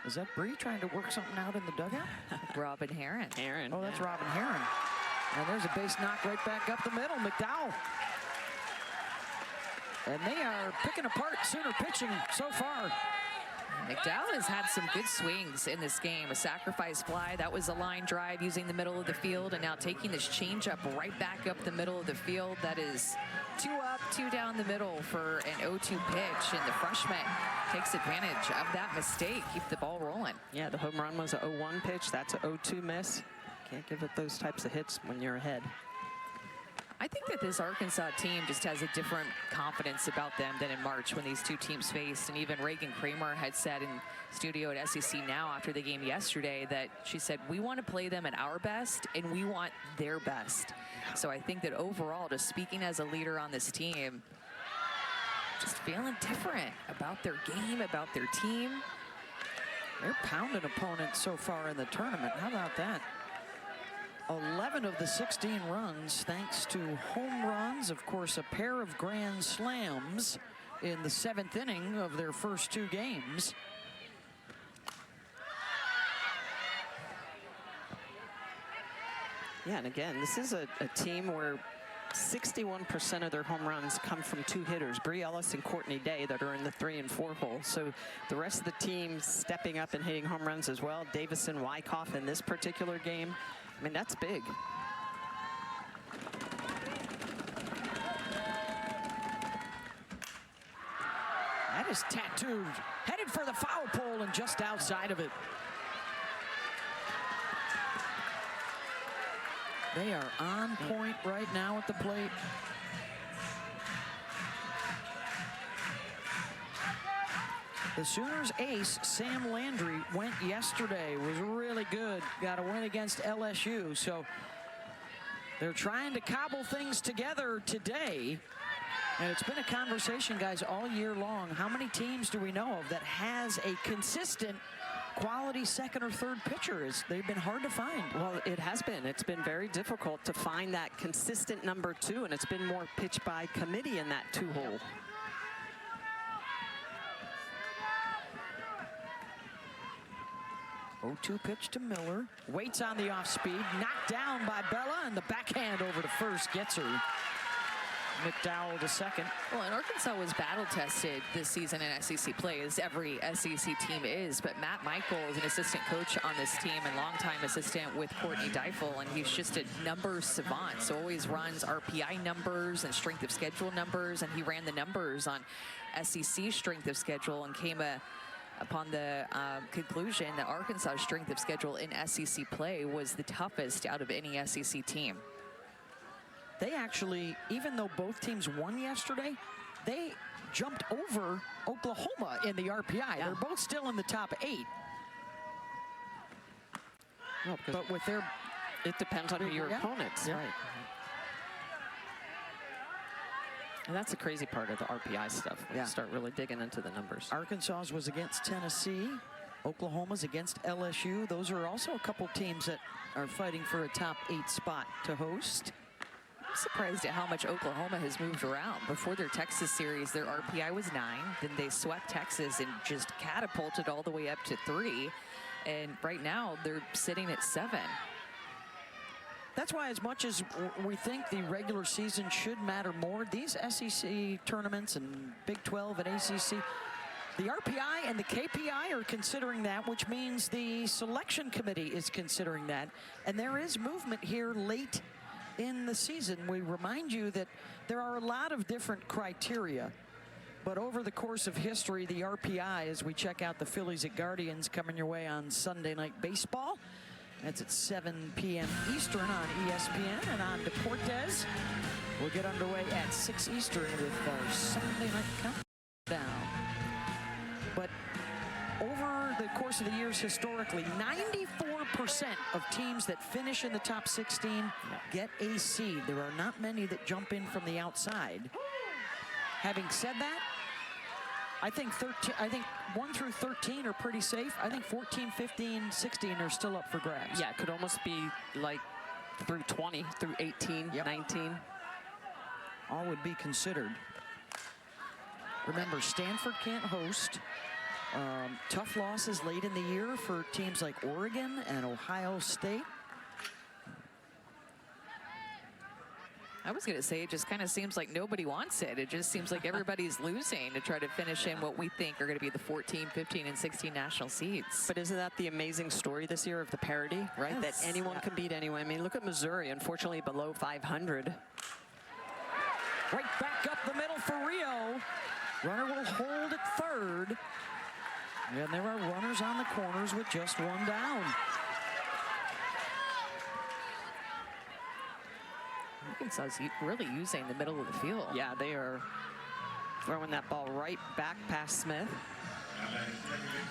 Is that Bree trying to work something out in the dugout? Robin Heron. Oh, that's Robin Heron. And there's a base knock right back up the middle. McDowell. And they are picking apart Sooner pitching so far. McDowell has had some good swings in this game. A sacrifice fly, that was a line drive using the middle of the field, and now taking this changeup right back up the middle of the field. That is 2 up, 2 down the middle for an 0-2 pitch, and the freshman takes advantage of that mistake. Keep the ball rolling. Yeah, the home run was a 0-1 pitch. That's a 0-2 miss. Can't give it those types of hits when you're ahead. I think that this Arkansas team just has a different confidence about them than in March when these 2 teams faced. And even Reagan Kramer had said in studio at SEC Now after the game yesterday that she said, we want to play them at our best and we want their best. So I think that overall, just speaking as a leader on this team, just feeling different about their game, about their team. They're pounding opponents so far in the tournament. How about that? 11 of the 16 runs thanks to home runs. Of course, a pair of grand slams in the 7th inning of their first 2 games. Yeah, and again, this is a team where 61% of their home runs come from 2 hitters, Bree Ellis and Courtney Day, that are in the 3 and 4 hole. So the rest of the team stepping up and hitting home runs as well. Davison, Wyckoff in this particular game. I mean, that's big. That is tattooed. Headed for the foul pole and just outside of it. They are on point right now at the plate. The Sooners ace, Sam Landry, went yesterday, was really good. Got a win against LSU, so they're trying to cobble things together today. And it's been a conversation, guys, all year long. How many teams do we know of that has a consistent quality 2nd or 3rd pitcher? They've been hard to find. Well, it has been. It's been very difficult to find that consistent number 2, and it's been more pitch by committee in that 2 hole. 0-2 pitch to Miller. Waits on the off speed. Knocked down by Bella, and the backhand over to first gets her. McDowell to second. Well, and Arkansas was battle-tested this season in SEC play, as every SEC team is. But Matt Michael is an assistant coach on this team and longtime assistant with Courtney Deifel, and he's just a numbers savant. So always runs RPI numbers and strength of schedule numbers, and he ran the numbers on SEC strength of schedule and came upon the conclusion that Arkansas's strength of schedule in SEC play was the toughest out of any SEC team. They actually, even though both teams won yesterday, they jumped over Oklahoma in the RPI. Yeah. They're both still in the top 8. No, but with their... It depends on who your opponents. Yeah. Right. And that's the crazy part of the RPI stuff. When you start really digging into the numbers. Arkansas's was against Tennessee. Oklahoma's against LSU. Those are also a couple teams that are fighting for a top 8 spot to host. I'm surprised at how much Oklahoma has moved around. Before their Texas series, their RPI was 9. Then they swept Texas and just catapulted all the way up to 3. And right now, they're sitting at 7. That's why, as much as we think the regular season should matter more, these SEC tournaments and Big 12 and ACC, the RPI and the KPI are considering that, which means the selection committee is considering that. And there is movement here late in the season. We remind you that there are a lot of different criteria, but over the course of history, the RPI, as we check out the Phillies at Guardians coming your way on Sunday Night Baseball, that's at 7 p.m. Eastern on ESPN and on Deportes. We'll get underway at 6 Eastern with our Sunday Night Countdown. But over the course of the years, historically, 94% of teams that finish in the top 16 get a seed. There are not many that jump in from the outside. Having said that, I think 1 through 13 are pretty safe. I think 14, 15, 16 are still up for grabs. Yeah, it could almost be like through 20, through 18, 19. All would be considered. Remember, Stanford can't host. Tough losses late in the year for teams like Oregon and Ohio State. I was going to say, it just kind of seems like nobody wants it. It just seems like everybody's losing to try to finish in what we think are going to be the 14, 15, and 16 national seeds. But isn't that the amazing story this year of the parity, right? Yes. That anyone can beat anyone. I mean, look at Missouri, unfortunately below 500. Right back up the middle for Rio. Runner will hold at third. And there are runners on the corners with just 1 down. Arkansas really using the middle of the field. Yeah, they are throwing that ball right back past Smith.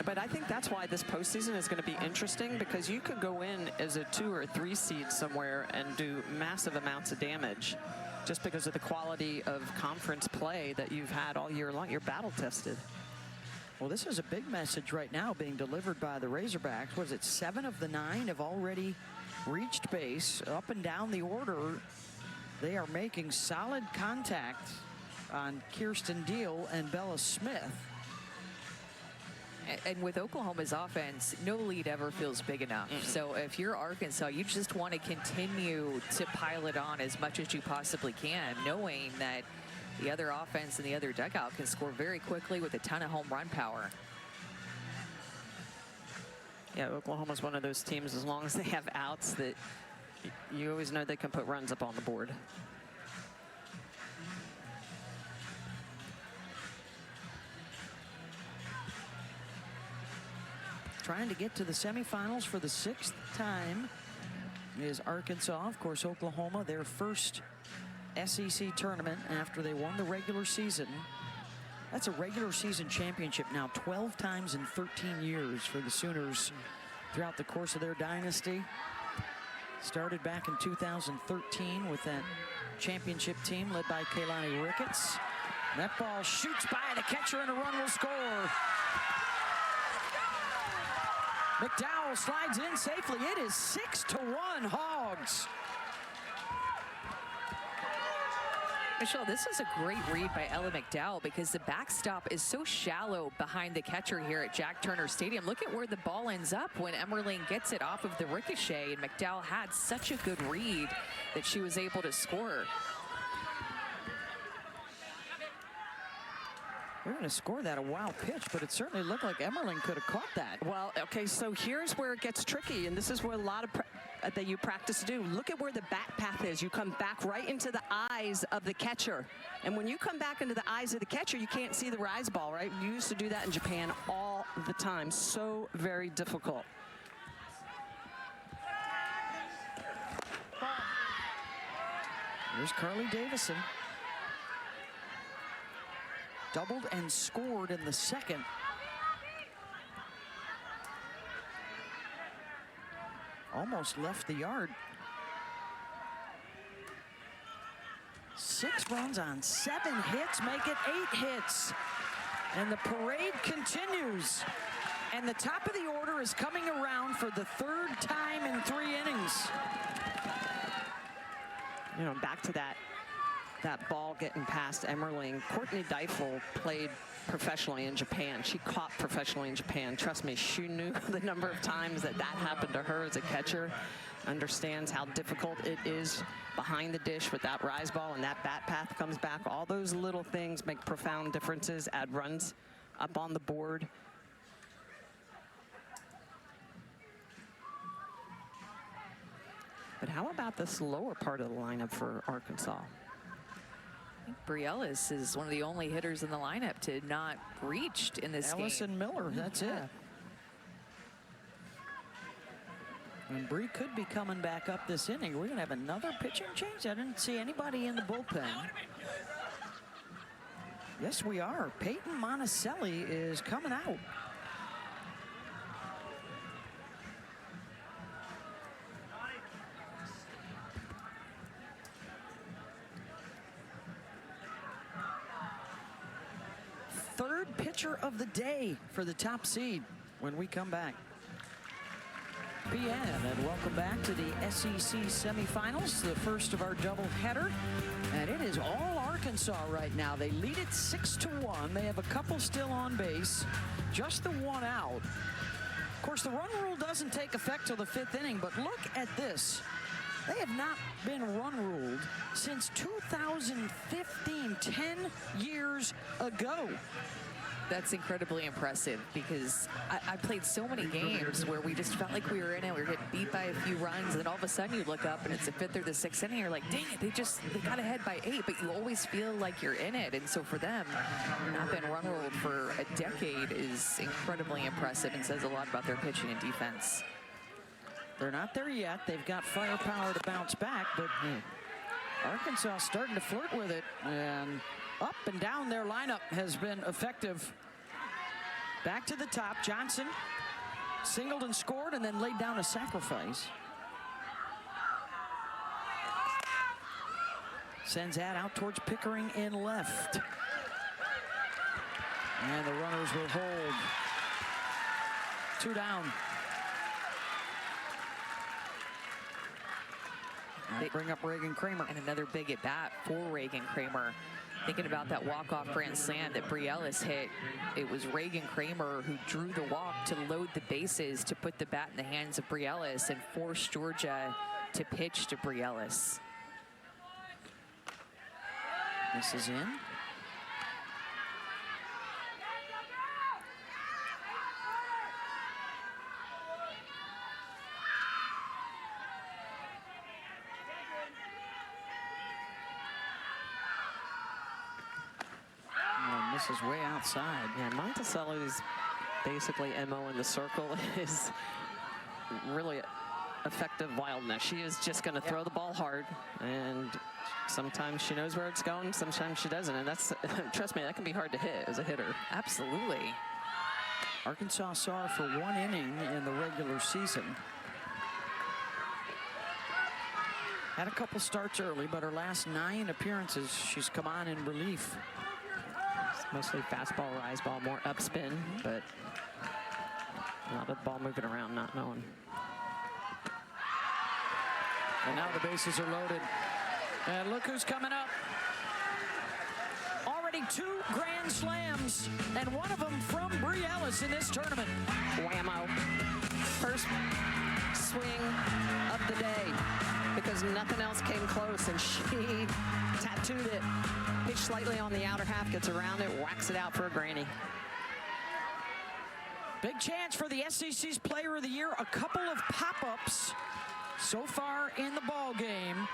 But I think that's why this postseason is going to be interesting, because you could go in as a 2 or 3 seed somewhere and do massive amounts of damage just because of the quality of conference play that you've had all year long. You're battle tested. Well, this is a big message right now being delivered by the Razorbacks. Was it 7 of the 9 have already reached base? Up and down the order, they are making solid contact on Kirsten Deal and Bella Smith. And with Oklahoma's offense, no lead ever feels big enough. So if you're Arkansas, you just want to continue to pile it on as much as you possibly can, knowing that the other offense and the other dugout can score very quickly with a ton of home run power. Yeah, Oklahoma's one of those teams, as long as they have outs, that you always know they can put runs up on the board. Trying to get to the semifinals for the 6th time is Arkansas. Of course, Oklahoma, their first SEC tournament after they won the regular season. That's a regular season championship now 12 times in 13 years for the Sooners throughout the course of their dynasty. Started back in 2013 with that championship team led by Kaylani Ricketts. That ball shoots by the catcher and a run will score. McDowell slides in safely. It is 6-1 Hogs. Michelle, this is a great read by Ella McDowell because the backstop is so shallow behind the catcher here at Jack Turner Stadium. Look at where the ball ends up when Emmerling gets it off of the ricochet, and McDowell had such a good read that she was able to score. We're going to score that a wild pitch, but it certainly looked like Emmerling could have caught that. Well, okay, so here's where it gets tricky, and this is where a lot of that you practice to do. Look at where the bat path is. You come back right into the eyes of the catcher. And when you come back into the eyes of the catcher, you can't see the rise ball, right? You used to do that in Japan all the time. So very difficult. Here's Carly Davison. Doubled and scored in the second. Almost left the yard. 6 runs on 7 hits, make it 8 hits. And the parade continues. And the top of the order is coming around for the 3rd time in 3 innings. You know, back to that ball getting past Emmerling. Courtney Deifel played professionally in Japan. She caught professionally in Japan. Trust me, she knew the number of times that happened to her as a catcher. Understands how difficult it is behind the dish with that rise ball, and that bat path comes back. All those little things make profound differences, add runs up on the board. But how about this lower part of the lineup for Arkansas? Briellis is one of the only hitters in the lineup to not reached in this game. Allison Miller, that's it. And Bree could be coming back up this inning. We're going to have another pitching change. I didn't see anybody in the bullpen. Yes, we are. Peyton Monticelli is coming out. Third pitcher of the day for the top seed when we come back. PM, and welcome back to the SEC semifinals, the first of our doubleheader. And it is all Arkansas right now. They lead it 6-1. They have a couple still on base, just the one out. Of course, the run rule doesn't take effect till the 5th inning, but look at this. They have not been run ruled since 2015, 10 years ago. That's incredibly impressive because I played so many games where we just felt like we were in it. We were getting beat by a few runs, and then all of a sudden you look up and it's the 5th or the 6th inning. You're like, dang it, they got ahead by 8, but you always feel like you're in it. And so for them, not been run ruled for a decade is incredibly impressive and says a lot about their pitching and defense. They're not there yet. They've got firepower to bounce back, but Arkansas starting to flirt with it, and up and down their lineup has been effective. Back to the top, Johnson singled and scored and then laid down a sacrifice. Sends that out towards Pickering in left. And the runners will hold. 2 down. They bring up Reagan Kramer. And another big at bat for Reagan Kramer. Thinking about that walk-off grand slam that Briellis hit, it was Reagan Kramer who drew the walk to load the bases to put the bat in the hands of Briellis and force Georgia to pitch to Briellis. This is in. This is way outside. Yeah, Monticelli's basically MO in the circle is really effective wildness. She is just going to throw the ball hard, and sometimes she knows where it's going, sometimes she doesn't, and that's, trust me, that can be hard to hit as a hitter. Absolutely. Arkansas saw her for 1 inning in the regular season. Had a couple starts early, but her last 9 appearances, she's come on in relief. Mostly fastball, rise ball, more upspin, but a lot of the ball moving around, not knowing. And now the bases are loaded. And look who's coming up. 2 grand slams, and one of them from Brie Ellis in this tournament. Whammo. First swing of the day, because nothing else came close, and she tattooed it. Pitch slightly on the outer half, gets around it, whacks it out for a granny. Big chance for the SEC's Player of the Year. A couple of pop-ups so far in the ball game.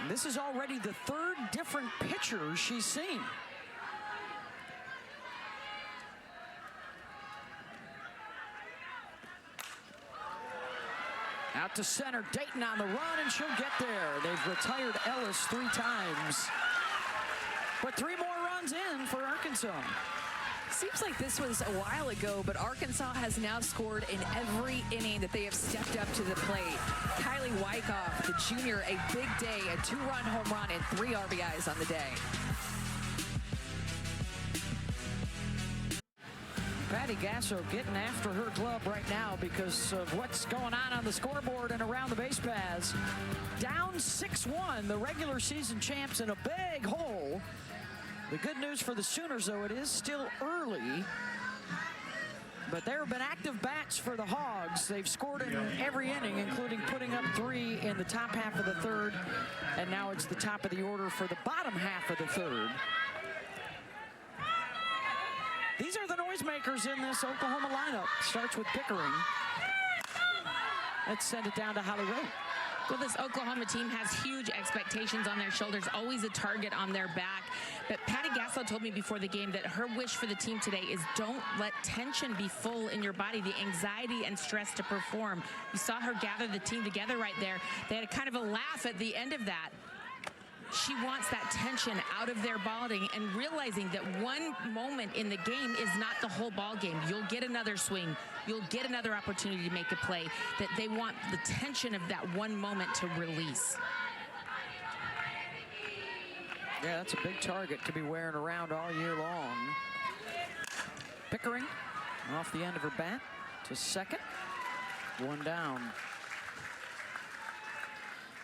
This is already the 3rd different pitcher she's seen. Out to center, Dayton on the run, and she'll get there. They've retired Ellis 3 times. But 3 more runs in for Arkansas. Seems like this was a while ago, but Arkansas has now scored in every inning that they have stepped up to the plate. Kylie Wyckoff, the junior, a big day, a 2-run home run and 3 RBIs on the day. Patty Gasso getting after her glove right now because of what's going on the scoreboard and around the base paths. Down 6-1, the regular season champs in a big hole. The good news for the Sooners, though, it is still early. But there have been active bats for the Hogs. They've scored in every inning, including putting up 3 in the top half of the 3rd. And now it's the top of the order for the bottom half of the 3rd. These are the noisemakers in this Oklahoma lineup. Starts with Pickering. Let's send it down to Holly Rowe. Well, this Oklahoma team has huge expectations on their shoulders, always a target on their back. But Patty Gasso told me before the game that her wish for the team today is don't let tension be full in your body, the anxiety and stress to perform. You saw her gather the team together right there. They had a kind of a laugh at the end of that. She wants that tension out of their body and realizing that one moment in the game is not the whole ball game. You'll get another swing. You'll get another opportunity to make a play. That they want the tension of that one moment to release. Yeah, that's a big target to be wearing around all year long. Pickering off the end of her bat to second. 1 down.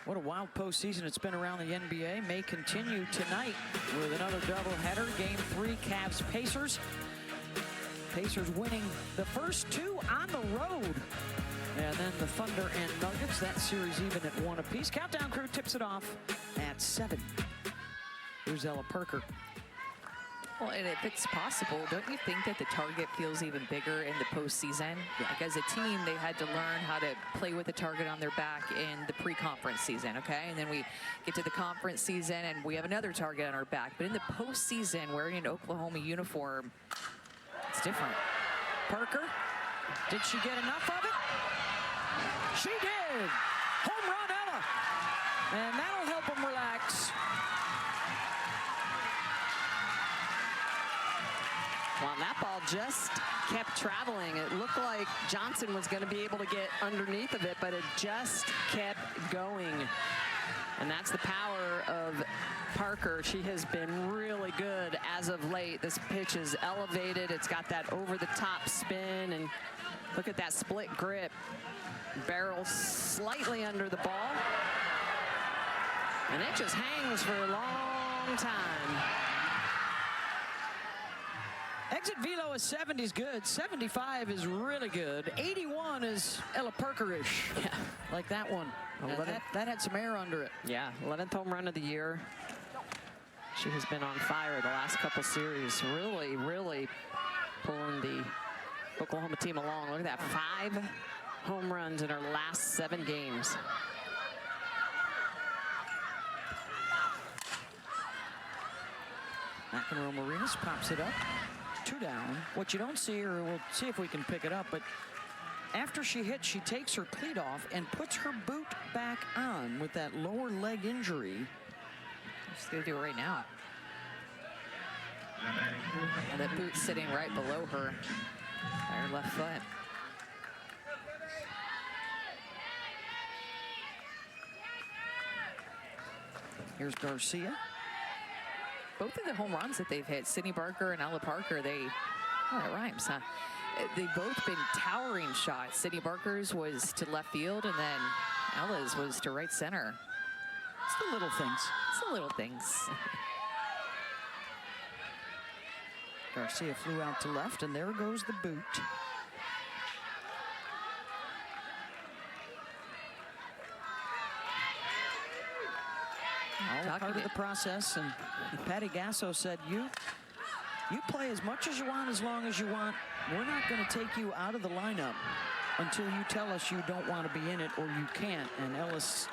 What a wild postseason it's been around the NBA. May continue tonight with another doubleheader. Game 3, Cavs-Pacers. Pacers winning the first 2 on the road. And then the Thunder and Nuggets, that series even at 1 apiece. Countdown crew tips it off at 7. Here's Ella Parker. Well, and if it's possible, don't you think that the target feels even bigger in the postseason? Like as a team, they had to learn how to play with the target on their back in the pre-conference season, okay? And then we get to the conference season and we have another target on our back. But in the postseason, wearing an Oklahoma uniform, it's different. Parker, did she get enough of it? She did! Home run, Ella! And that'll help them relax. Well, that ball just kept traveling. It looked like Johnson was going to be able to get underneath of it, but it just kept going. And that's the power of Parker. She has been really good as of late. This pitch is elevated. It's got that over-the-top spin, and look at that split grip. Barrel slightly under the ball. And it just hangs for a long time. Exit velo is 70 is good. 75 is really good. 81 is Ella Parker-ish. Yeah. Like that one. That had some air under it. Yeah, 11th home run of the year. She has been on fire the last couple series. Really, really pulling the Oklahoma team along. Look at that, 5 home runs in her last 7 games. McEnroe Marinas pops it up. 2 down. What you don't see, or we'll see if we can pick it up, but after she hits, she takes her cleat off and puts her boot back on with that lower leg injury. She's going to do it right now. And that boot's sitting right below her, her left foot. Here's Garcia. Both of the home runs that they've hit, Sydney Barker and Ella Parker, oh, that rhymes, huh? They've both been towering shots. Sydney Barker's was to left field, and then Ella's was to right center. It's the little things. It's the little things. Garcia flew out to left, and there goes the boot. All part of the process, and Patty Gasso said, you play as much as you want, as long as you want. We're not going to take you out of the lineup until you tell us you don't want to be in it or you can't. And Ellis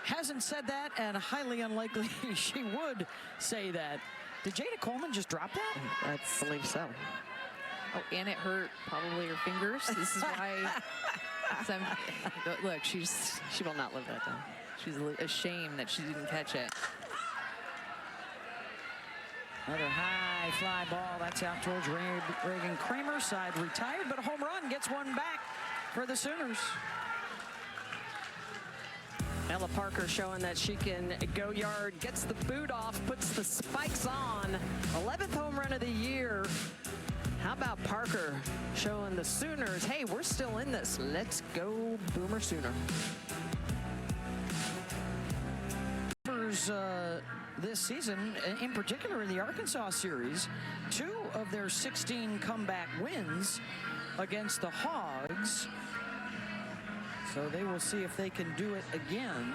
hasn't said that, and highly unlikely she would say that. Did Jada Coleman just drop that? I believe so. Oh, and it hurt probably her fingers. This is why. Look, she will not live that down. She's ashamed that she didn't catch it. Another high fly ball. That's out towards Reagan Kramer. Side retired, but a home run gets one back for the Sooners. Ella Parker showing that she can go yard, gets the boot off, puts the spikes on. 11th home run of the year. How about Parker showing the Sooners, hey, we're still in this. Let's go Boomer Sooner. This season, in particular in the Arkansas series, 2 of their 16 comeback wins against the Hogs. So they will see if they can do it again.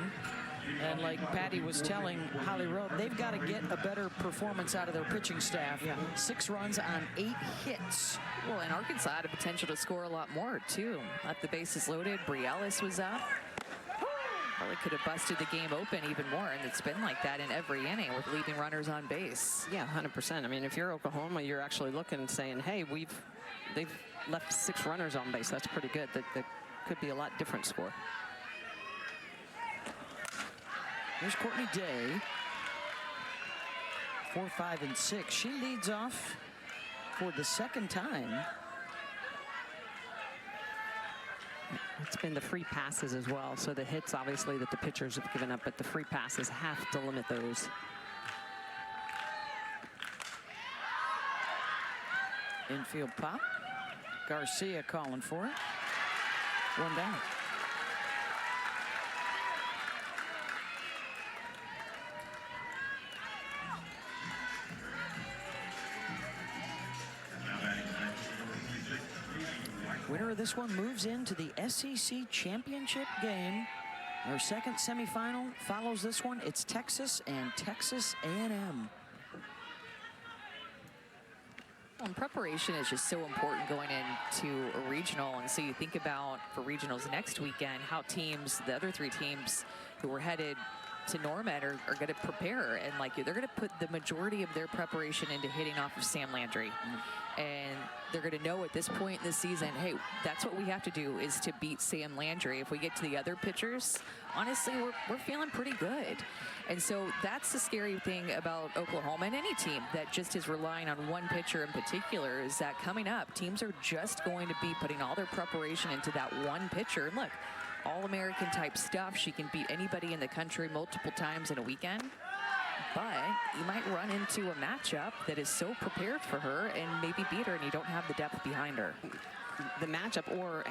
And like Patty was telling Holly Rowe, they've got to get a better performance out of their pitching staff. 6 runs on 8 hits. Well, and Arkansas had a potential to score a lot more, too. Left the bases loaded. Briellis was up. Probably could have busted the game open even more, and it's been like that in every inning with leaving runners on base. Yeah, 100%. I mean, if you're Oklahoma, you're actually looking and saying, hey, they've left 6 runners on base. That's pretty good. That could be a lot different score. Here's Courtney Day. 4, 5, and 6. She leads off for the 2nd time. It's been the free passes as well. So the hits, obviously, that the pitchers have given up, but the free passes have to limit those. Infield pop. Garcia calling for it. 1 down. Winner of this one moves into the SEC championship game. Our 2nd semifinal follows this one. It's Texas and Texas A&M. Well, preparation is just so important going into a regional. And so you think about for regionals next weekend, how teams, the other 3 teams who were headed to Norman are going to prepare. And like they're going to put the majority of their preparation into hitting off of Sam Landry. And they're going to know at this point in the season, hey, that's what we have to do is to beat Sam Landry. If we get to the other pitchers, honestly, we're feeling pretty good. And so that's the scary thing about Oklahoma and any team that just is relying on one pitcher in particular is that coming up, teams are just going to be putting all their preparation into that one pitcher. And look, All-American type stuff. She can beat anybody in the country multiple times in a weekend. But you might run into a matchup that is so prepared for her and maybe beat her, and you don't have the depth behind her. The matchup, or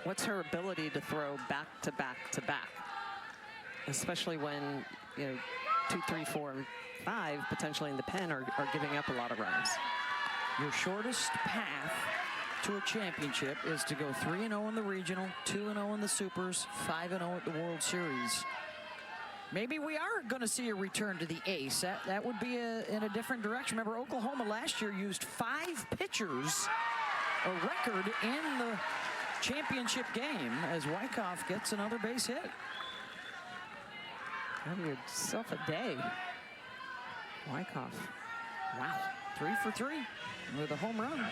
what's her ability to throw back to back to back, especially when 2, 3, 4, and 5 potentially in the pen are giving up a lot of runs. Your shortest path to a championship is to go 3-0 in the regional, 2-0 in the supers, 5-0 at the World Series. Maybe we are going to see a return to the ace. That would be in a different direction. Remember, Oklahoma last year used 5 pitchers, a record in the championship game, as Wyckoff gets another base hit. Have yourself a day. Wyckoff. Wow. 3 for 3 with a home run.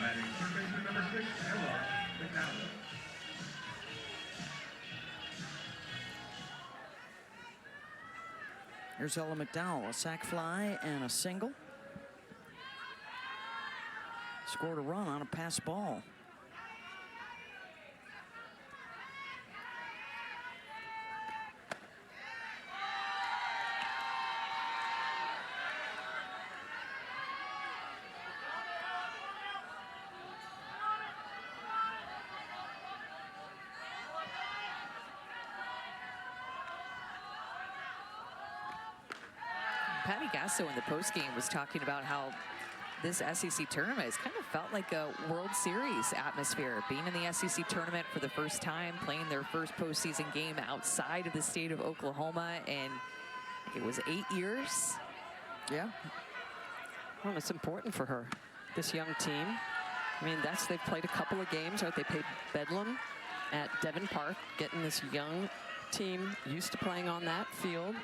Here's Ella McDowell, a sac fly and a single. Scored a run on a pass ball. Patty Gasso in the postgame was talking about how this SEC tournament, it's kind of felt like a World Series atmosphere. Being in the SEC tournament for the first time, playing their first postseason game outside of the state of Oklahoma, and it was 8 years. Yeah. Well, it's important for her, this young team. I mean, they've played a couple of games, right? They played Bedlam at Devon Park, getting this young team used to playing on that field,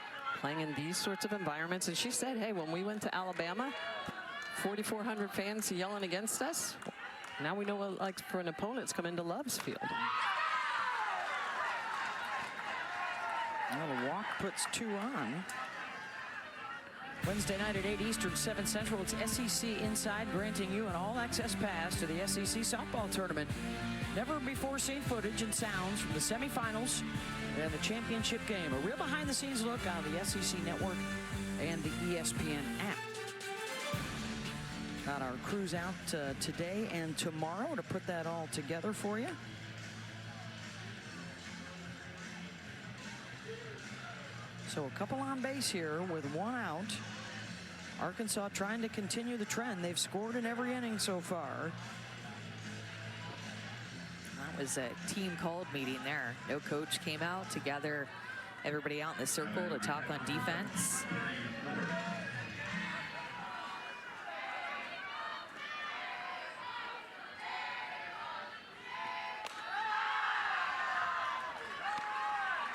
playing in these sorts of environments. And she said, hey, when we went to Alabama, 4,400 fans yelling against us. Now we know what it's like for an opponent to come into Love's Field. Well, the walk puts 2 on. Wednesday night at 8 Eastern, 7 Central, it's SEC Inside, granting you an all-access pass to the SEC softball tournament. Never before seen footage and sounds from the semifinals and the championship game. A real behind-the-scenes look on the SEC Network and the ESPN app. Got our crews out today and tomorrow to put that all together for you. So a couple on base here with 1 out. Arkansas trying to continue the trend. They've scored in every inning so far. That was a team called meeting there. No coach came out to gather everybody out in the circle to talk on defense.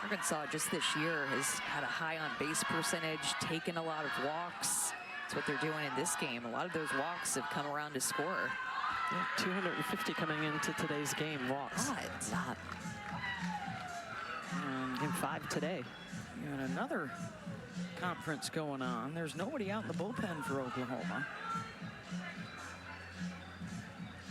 Arkansas just this year has had a high on base percentage, taken a lot of walks. That's what they're doing in this game. A lot of those walks have come around to score. Yeah, 250 coming into today's game, walks. Lot. And 5 today. And another conference going on. There's nobody out in the bullpen for Oklahoma.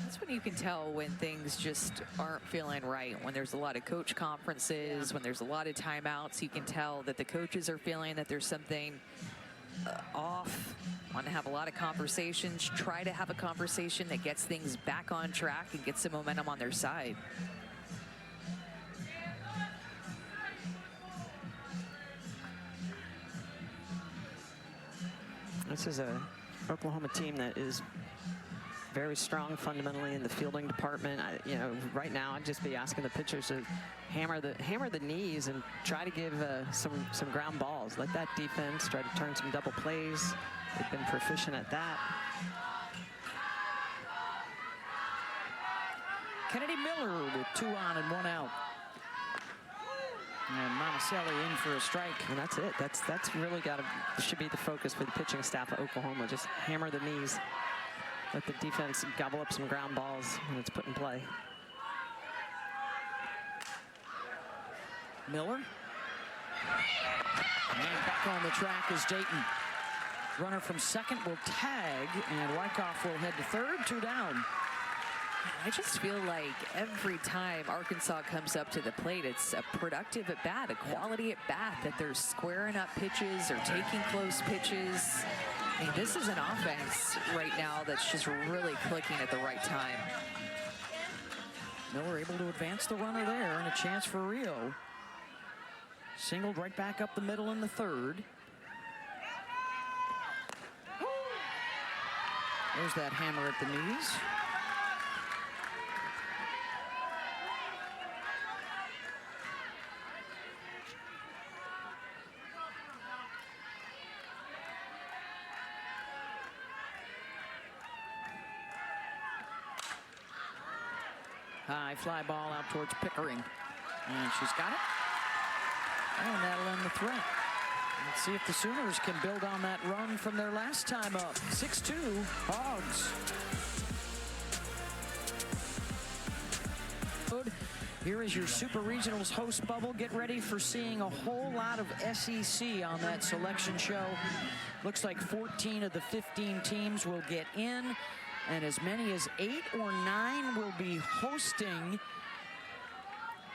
That's when you can tell when things just aren't feeling right. When there's a lot of coach conferences, when there's a lot of timeouts, you can tell that the coaches are feeling that there's something off. Want to have a lot of conversations, try to have a conversation that gets things back on track and gets some momentum on their side. This is a Oklahoma team that is very strong fundamentally in the fielding department. You know, right now I'd just be asking the pitchers to hammer the knees and try to give some ground balls. Let that defense try to turn some double plays. They've been proficient at that. Kennedy Miller with 2 on and 1 out. And Monticelli in for a strike. And that's it. That's really should be the focus for the pitching staff of Oklahoma. Just hammer the knees. Let the defense gobble up some ground balls when it's put in play. Miller. And back on the track is Dayton. Runner from second will tag, and Wyckoff will head to third, 2 down. I just feel like every time Arkansas comes up to the plate, it's a productive at bat, a quality at bat, that they're squaring up pitches or taking close pitches. I mean, this is an offense right now that's just really clicking at the right time. Miller able to advance the runner there, and a chance for Rio. Singled right back up the middle in the third. There's that hammer at the knees. High fly ball out towards Pickering. And she's got it. And that'll end the threat. Let's see if the Sooners can build on that run from their last time up. 6-2, Hogs. Here is your Super Regionals host bubble. Get ready for seeing a whole lot of SEC on that selection show. Looks like 14 of the 15 teams will get in, and as many as 8 or 9 will be hosting.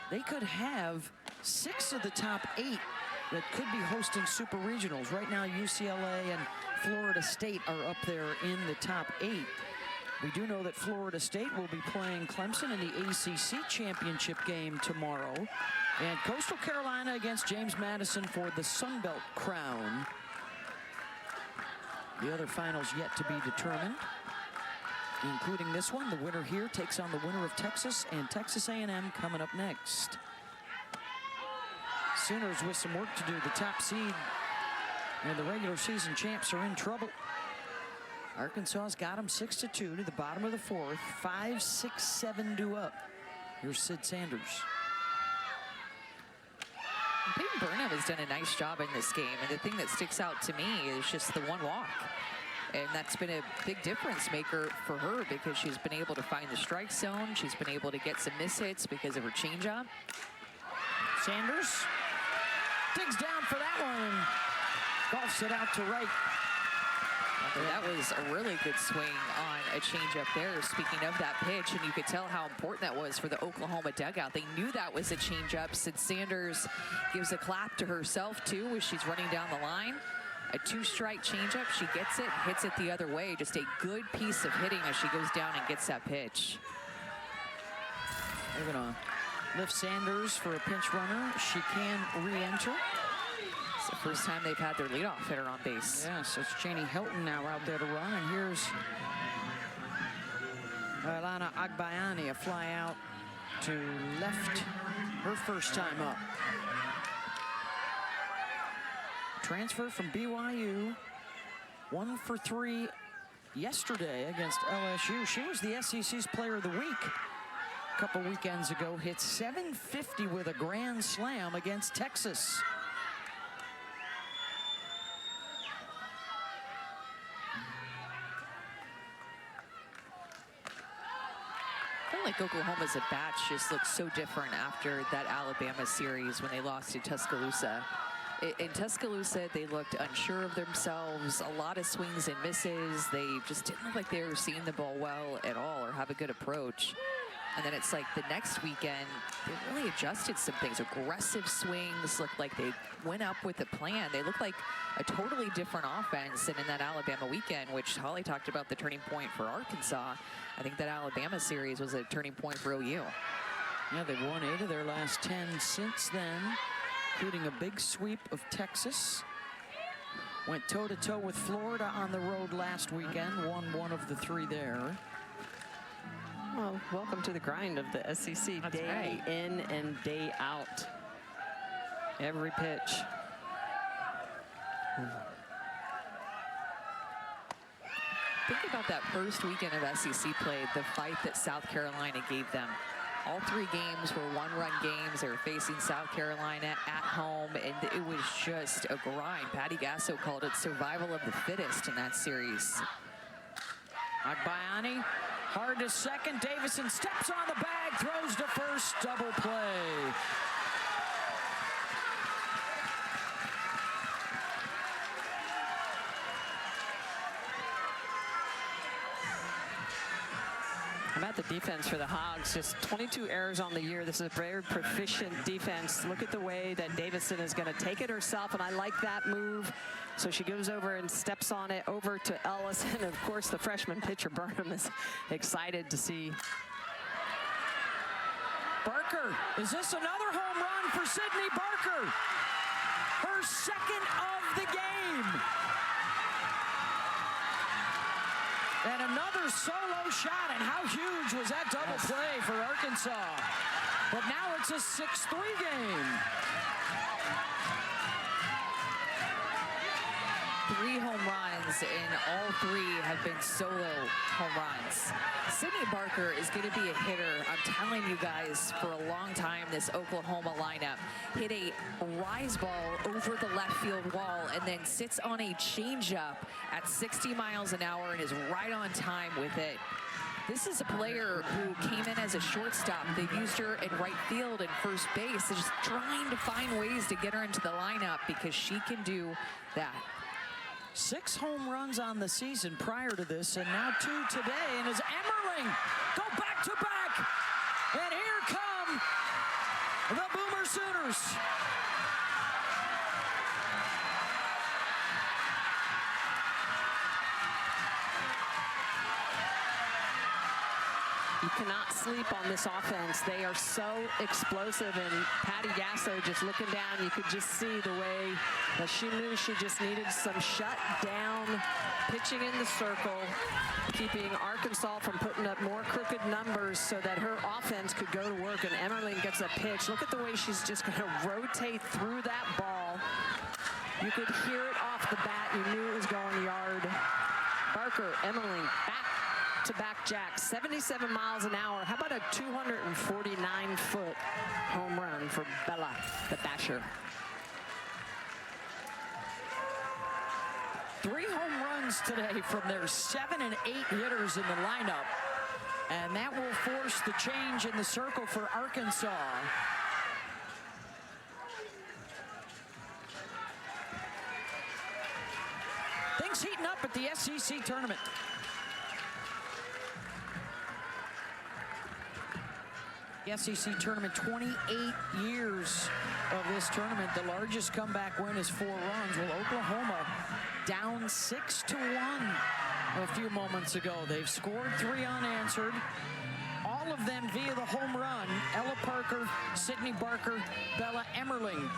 They could have 6 of the top 8 that could be hosting Super Regionals. Right now, UCLA and Florida State are up there in the top 8. We do know that Florida State will be playing Clemson in the ACC championship game tomorrow. And Coastal Carolina against James Madison for the Sun Belt crown. The other finals yet to be determined. including this one. The winner here takes on the winner of Texas and Texas A&M coming up next. Sooners with some work to do. The top seed and the regular season champs are in trouble. Arkansas's got them 6-2 to the bottom of the fourth. 5, 6, 7 due up. Here's Sid Sanders. Peyton Burnham has done a nice job in this game, and the thing that sticks out to me is just the one walk. And that's been a big difference maker for her because she's been able to find the strike zone. She's been able to get some miss hits because of her changeup. Sanders digs down for that one. Golfs it out to right. That was a really good swing on a changeup there. Speaking of that pitch, and you could tell how important that was for the Oklahoma dugout. They knew that was a changeup. Sid Sanders gives a clap to herself too as she's running down the line. A 2-strike changeup. She gets it, hits it the other way. Just a good piece of hitting as she goes down and gets that pitch. They're gonna lift Sanders for a pinch runner. She can re-enter. It's the first time they've had their leadoff hitter on base. Yeah, so it's Janie Helton now out there to run, and here's Alana Agbayani, a fly out to left, her first time up. Transfer from BYU, 1 for 3 yesterday against LSU. She was the SEC's Player of the Week a couple weekends ago. Hit 750 with a grand slam against Texas. I feel like Oklahoma's at bats just looks so different after that Alabama series when they lost to Tuscaloosa. In Tuscaloosa, they looked unsure of themselves, a lot of swings and misses. They just didn't look like they were seeing the ball well at all or have a good approach. And then it's like the next weekend, they really adjusted some things. Aggressive swings, looked like they went up with a plan. They looked like a totally different offense than in that Alabama weekend, which Holly talked about the turning point for Arkansas. I think that Alabama series was a turning point for OU. Yeah, they've won 8 of their last 10 since then, including a big sweep of Texas. Went toe-to-toe with Florida on the road last weekend, won 1 of the 3 there. Well, welcome to the grind of the SEC. That's day right. in and day out. Every pitch. Think about that first weekend of SEC play, the fight that South Carolina gave them. All 3 games were one-run games. They were facing South Carolina at home, and it was just a grind. Patty Gasso called it survival of the fittest in that series. Agbayani, hard to second. Davison steps on the bag, throws to first, double play. How about the defense for the Hogs? Just 22 errors on the year. This is a very proficient defense. Look at the way that Davison is going to take it herself, and I like that move. So she goes over and steps on it over to Ellis, and of course the freshman pitcher Burnham is excited to see. Barker, is this another home run for Sydney Barker? Her second of the game. And another solo shot, and how huge was that double play for Arkansas? But now it's a 6-3 game. 3 home runs, and all 3 have been solo home runs. Sydney Barker is going to be a hitter, I'm telling you guys, for a long time, this Oklahoma lineup. Hit a rise ball over the left field wall and then sits on a changeup at 60 miles an hour and is right on time with it. This is a player who came in as a shortstop. They've used her in right field and first base. They're just trying to find ways to get her into the lineup because she can do that. 6 home runs on the season prior to this, and now 2 today. And as Emmerling go back to back, and here come the Boomer Sooners. You cannot sleep on this offense. They are so explosive, and Patty Gasso just looking down, you could just see the way that she knew she just needed some shut down pitching in the circle, keeping Arkansas from putting up more crooked numbers so that her offense could go to work, and Emmerling gets a pitch. Look at the way she's just going to rotate through that ball. You could hear it off the bat. You knew it was going yard. Barker, Emmerling, back-to-back jacks, 77 miles an hour. How about a 249-foot home run for Bella, the Basher? 3 home runs today from their 7 and 8 hitters in the lineup. And that will force the change in the circle for Arkansas. Things heating up at the SEC tournament. The SEC tournament, 28 years of this tournament. The largest comeback win is 4 runs. Well, Oklahoma down 6-1 a few moments ago. They've scored 3 unanswered. All of them via the home run. Ella Parker, Sydney Barker, Bella Emmerling.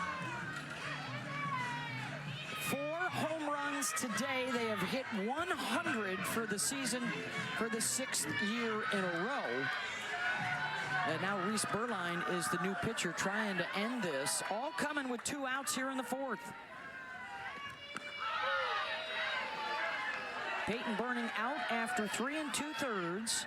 4 home runs today. They have hit 100 for the season for the 6th year in a row. And now Reese Berline is the new pitcher trying to end this. All coming with 2 outs here in the 4th. Peyton Burning out after 3 2/3.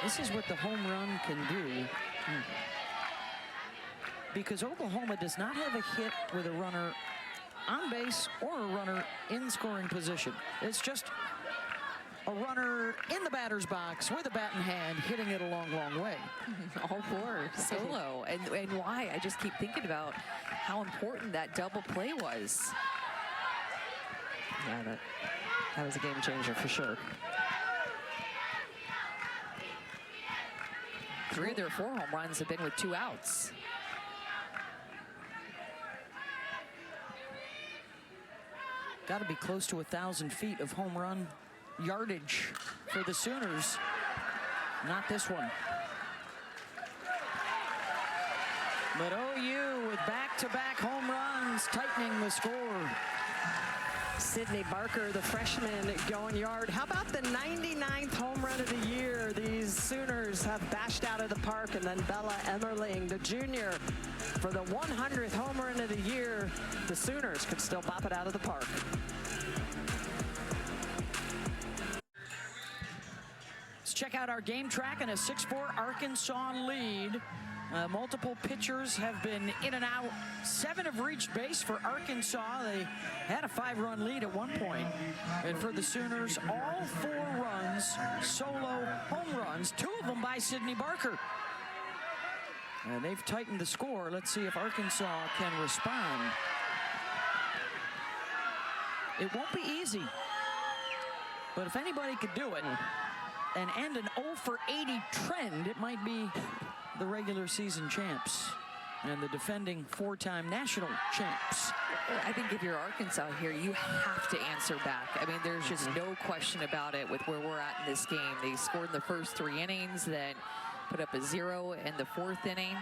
This is what the home run can do. Because Oklahoma does not have a hit with a runner on base or a runner in scoring position. It's just a runner in the batter's box with a bat in hand, hitting it a long, long way. All 4 solo. And why? I just keep thinking about how important that double play was. Yeah, that was a game changer for sure. 3 of their 4 home runs have been with 2 outs. Got to be close to 1,000 feet of home run yardage for the Sooners. Not this one. But OU with back-to-back home runs, tightening the score. Sydney Barker, the freshman, going yard. How about the 99th home run of the year? These Sooners have bashed out of the park. And then Bella Emmerling, the junior, for the 100th home run of the year. The Sooners could still bop it out of the park. Let's check out our game track and a 6-4 Arkansas lead. Multiple pitchers have been in and out. 7 have reached base for Arkansas. They had a 5-run lead at one point. And for the Sooners, all 4 runs, solo home runs, 2 of them by Sydney Barker. And they've tightened the score. Let's see if Arkansas can respond. It won't be easy. But if anybody could do it and end an 0 for 80 trend, it might be the regular season champs and the defending 4-time national champs. I think if you're Arkansas here, you have to answer back. I mean, there's just no question about it with where we're at in this game. They scored in the first 3 innings, then put up a 0 in the 4th inning.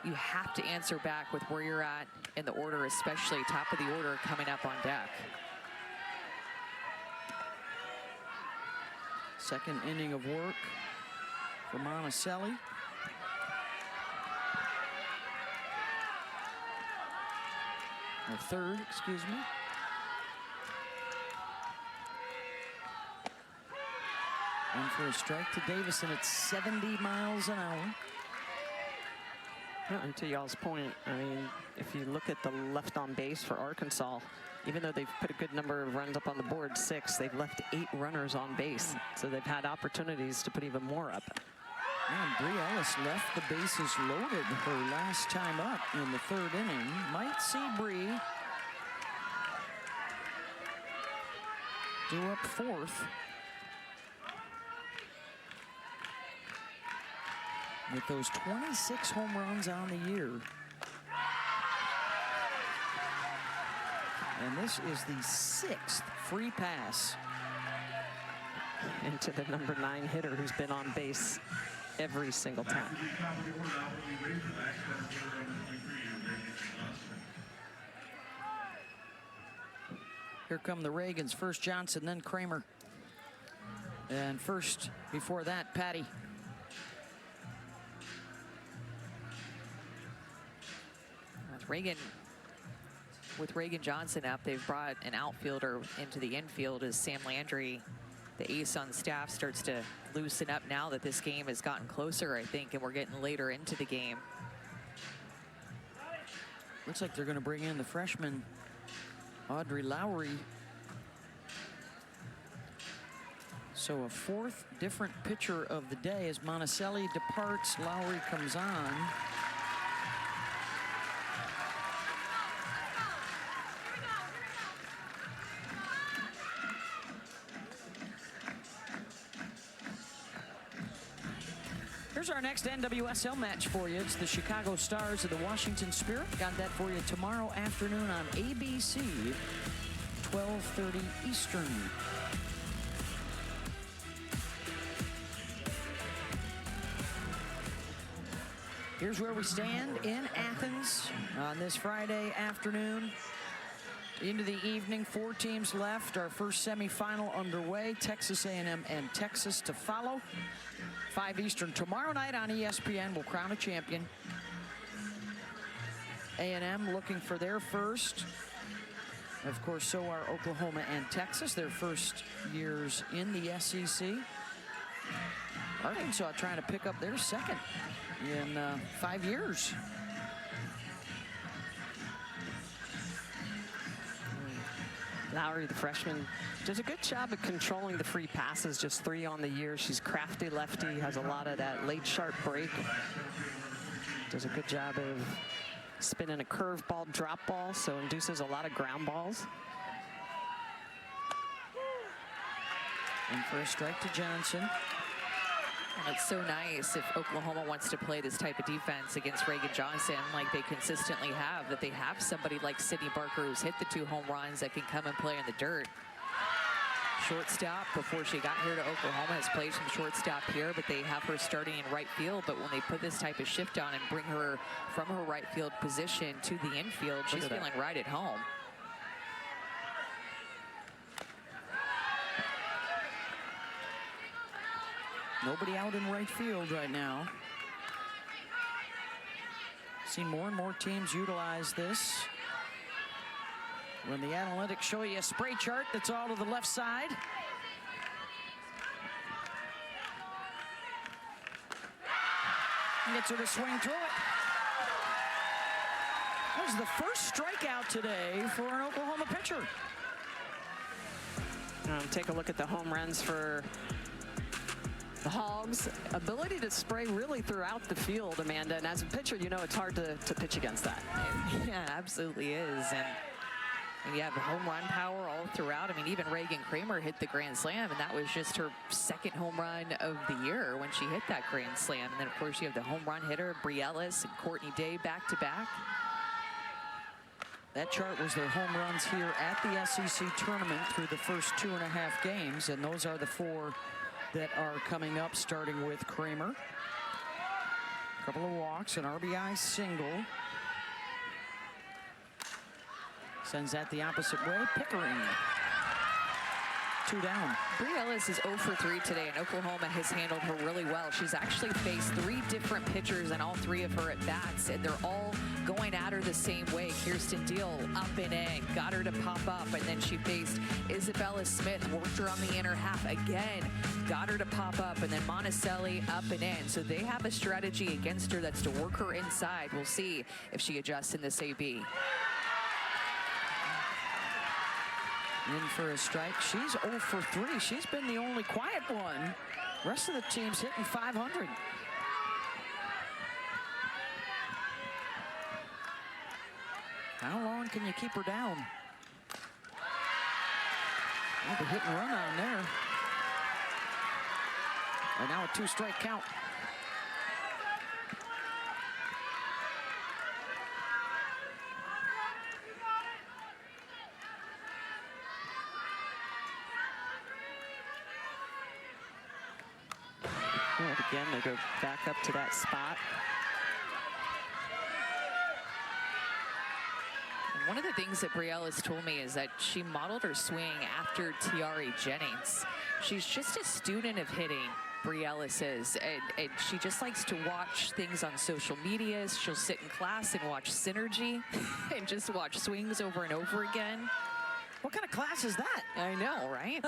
You have to answer back with where you're at in the order, especially top of the order coming up on deck. Second inning of work for Monticelli. Or 3rd, excuse me. And for a strike to Davison at 70 miles an hour. And to y'all's point, I mean, if you look at the left on base for Arkansas, even though they've put a good number of runs up on the board, 6, they've left 8 runners on base. So they've had opportunities to put even more up. And Bree Ellis left the bases loaded her last time up in the 3rd inning. Might see Bree do up 4th. with those 26 home runs on the year. And this is the 6th free pass. Into the number 9 hitter who's been on base every single time. Here come the Reagans. First Johnson, then Kramer. And first, before that, Patty. With Reagan Johnson up, they've brought an outfielder into the infield as Sam Landry, the ace on staff, starts to loosen up now that this game has gotten closer, I think, and we're getting later into the game. Looks like they're going to bring in the freshman, Audrey Lowry. So a 4th different pitcher of the day as Monticelli departs. Lowry comes on. Here's our next NWSL match for you. It's the Chicago Stars of the Washington Spirit. Got that for you tomorrow afternoon on ABC, 12:30 Eastern. Here's where we stand in Athens on this Friday afternoon. Into the evening, 4 teams left. Our first semifinal underway. Texas A&M and Texas to follow. 5 Eastern tomorrow night on ESPN. We'll crown a champion. A&M looking for their first. Of course, so are Oklahoma and Texas, their first years in the SEC. Arkansas trying to pick up their second in 5 years. Lowry, the freshman, does a good job of controlling the free passes, just 3 on the year. She's crafty lefty, has a lot of that late sharp break. Does a good job of spinning a curveball, drop ball, so induces a lot of ground balls. And for a strike to Johnson. And it's so nice if Oklahoma wants to play this type of defense against Reagan Johnson like they consistently have, that they have somebody like Sydney Barker who's hit the 2 home runs that can come and play in the dirt. Shortstop, before she got here to Oklahoma, has played some shortstop here, but they have her starting in right field. But when they put this type of shift on and bring her from her right field position to the infield, she's feeling right at home. Nobody out in right field right now. Seen more and more teams utilize this. When the analytics show you a spray chart that's all to the left side. Gets her to swing through it. That was the first strikeout today for an Oklahoma pitcher. Take a look at the home runs for the Hogs. Ability to spray really throughout the field, Amanda. And as a pitcher, you know it's hard to pitch against that. Yeah, absolutely is. And you have home run power all throughout. I mean, even Reagan Kramer hit the grand slam, and that was just her 2nd home run of the year when she hit that grand slam. And then, of course, you have the home run hitter, Brie Ellis and Courtney Day back-to-back. That chart was their home runs here at the SEC tournament through the first 2.5 games, and those are the 4 that are coming up, starting with Kramer. A couple of walks, an RBI single. Sends that the opposite way. Pickering. 2 down. Brie Ellis is 0 for 3 today, and Oklahoma has handled her really well. She's actually faced 3 different pitchers and all 3 of her at-bats, and they're all going at her the same way. Kirsten Deal up and in, got her to pop up, and then she faced Isabella Smith, worked her on the inner half again, got her to pop up, and then Monticelli up and in. So they have a strategy against her that's to work her inside. We'll see if she adjusts in this AB. In for a strike. She's 0 for 3. She's been the only quiet one. Rest of the team's hitting 500. How long can you keep her down? The hit and run on there. And now a 2-strike count. Again, they go back up to that spot. And one of the things that Brielle told me is that she modeled her swing after Tiare Jennings. She's just a student of hitting, Brielle is, and she just likes to watch things on social media. She'll sit in class and watch Synergy and just watch swings over and over again. What kind of class is that? I know, right?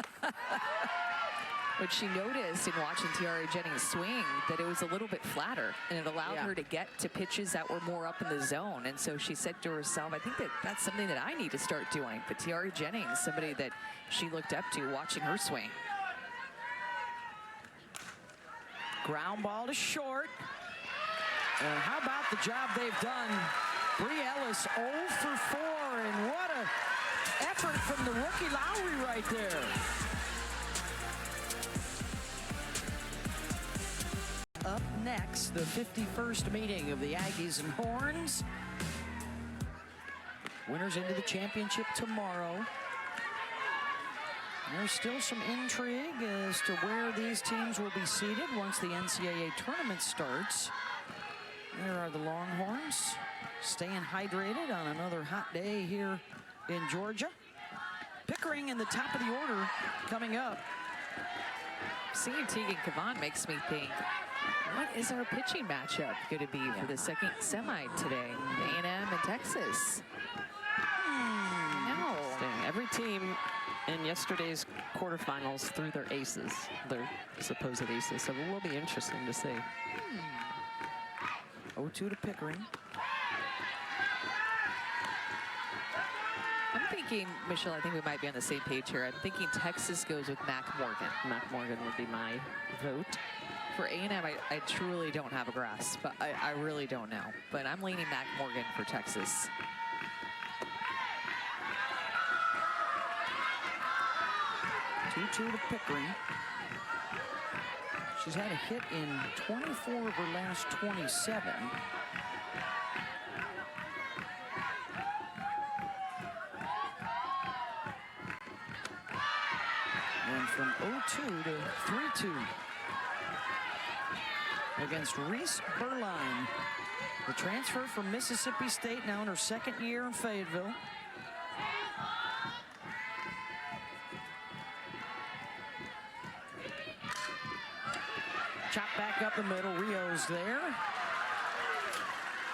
But she noticed in watching Tiare Jennings swing that it was a little bit flatter, and it allowed her to get to pitches that were more up in the zone. And so she said to herself, I think that that's something that I need to start doing. But Tiare Jennings, somebody that she looked up to watching her swing. Ground ball to short. And how about the job they've done? Bri Ellis 0 for 4, and what a effort from the rookie Lowry right there. Up next, the 51st meeting of the Aggies and Horns. Winners into the championship tomorrow. There's still some intrigue as to where these teams will be seated once the NCAA tournament starts. There are the Longhorns staying hydrated on another hot day here in Georgia. Pickering in the top of the order coming up. Seeing Tegan Cavan makes me think, what is our pitching matchup going to be for the second semi today? A&M and Texas. No. Every team in yesterday's quarterfinals threw their aces, their supposed aces, so it will be interesting to see. 0-2 to Pickering. I'm thinking, Michelle, I think we might be on the same page here. I'm thinking Texas goes with Mac Morgan. Mac Morgan would be my vote. For A&M, I truly don't have a grasp, but I really don't know. But I'm leaning Mac Morgan for Texas. Two to Pickering. She's had a hit in 24 of her last 27. And from 0-2 to 3-2 against Reese Berline, the transfer from Mississippi State, now in her second year in Fayetteville. Chop back up the middle, Rio's there.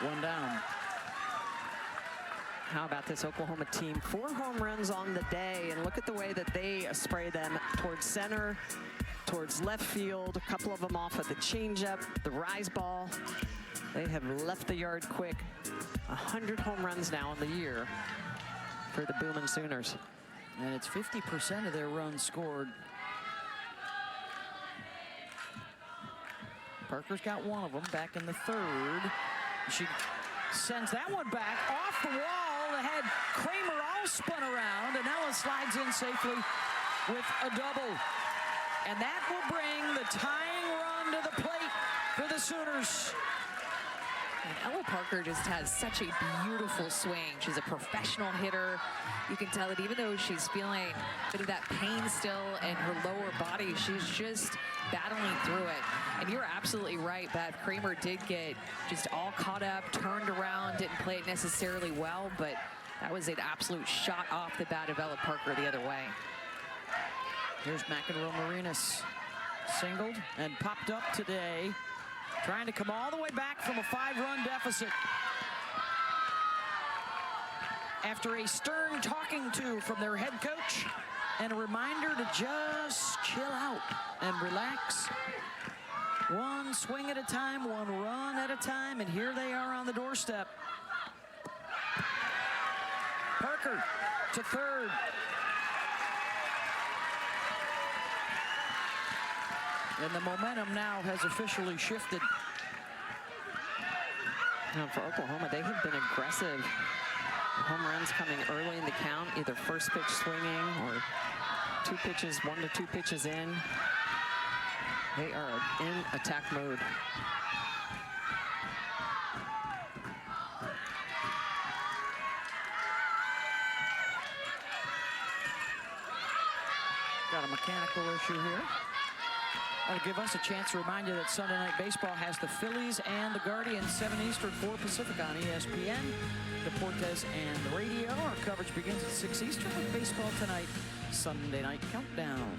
One down. How about this Oklahoma team? 4 home runs on the day, and look at the way that they spray them towards center, towards left field, a couple of them off of the changeup, the rise ball. They have left the yard quick. 100 home runs now in the year for the Boomin' Sooners. And it's 50% of their runs scored. Parker's got one of them back in the third. She sends that one back off the wall. They had Kramer all spun around, and Ella slides in safely with a double. And that will bring the tying run to the plate for the Sooners. And Ella Parker just has such a beautiful swing. She's a professional hitter. You can tell that even though she's feeling a bit of that pain still in her lower body, she's just battling through it. And you're absolutely right, Beth. Kramer did get just all caught up, turned around, didn't play it necessarily well, but that was an absolute shot off the bat of Ella Parker the other way. Here's McEnroe Marinas, singled and popped up today, trying to come all the way back from a 5-run deficit. After a stern talking to from their head coach and a reminder to just chill out and relax. One swing at a time, one run at a time, and here they are on the doorstep. Parker to third. And the momentum now has officially shifted. Now for Oklahoma, they have been aggressive. Home runs coming early in the count, either first pitch swinging or 2 pitches, 1 to 2 pitches in. They are in attack mode. Got a mechanical issue here. That'll give us a chance to remind you that Sunday Night Baseball has the Phillies and the Guardians, 7 Eastern, 4 Pacific on ESPN. Deportes and the radio. Our coverage begins at 6 Eastern with Baseball Tonight, Sunday Night Countdown.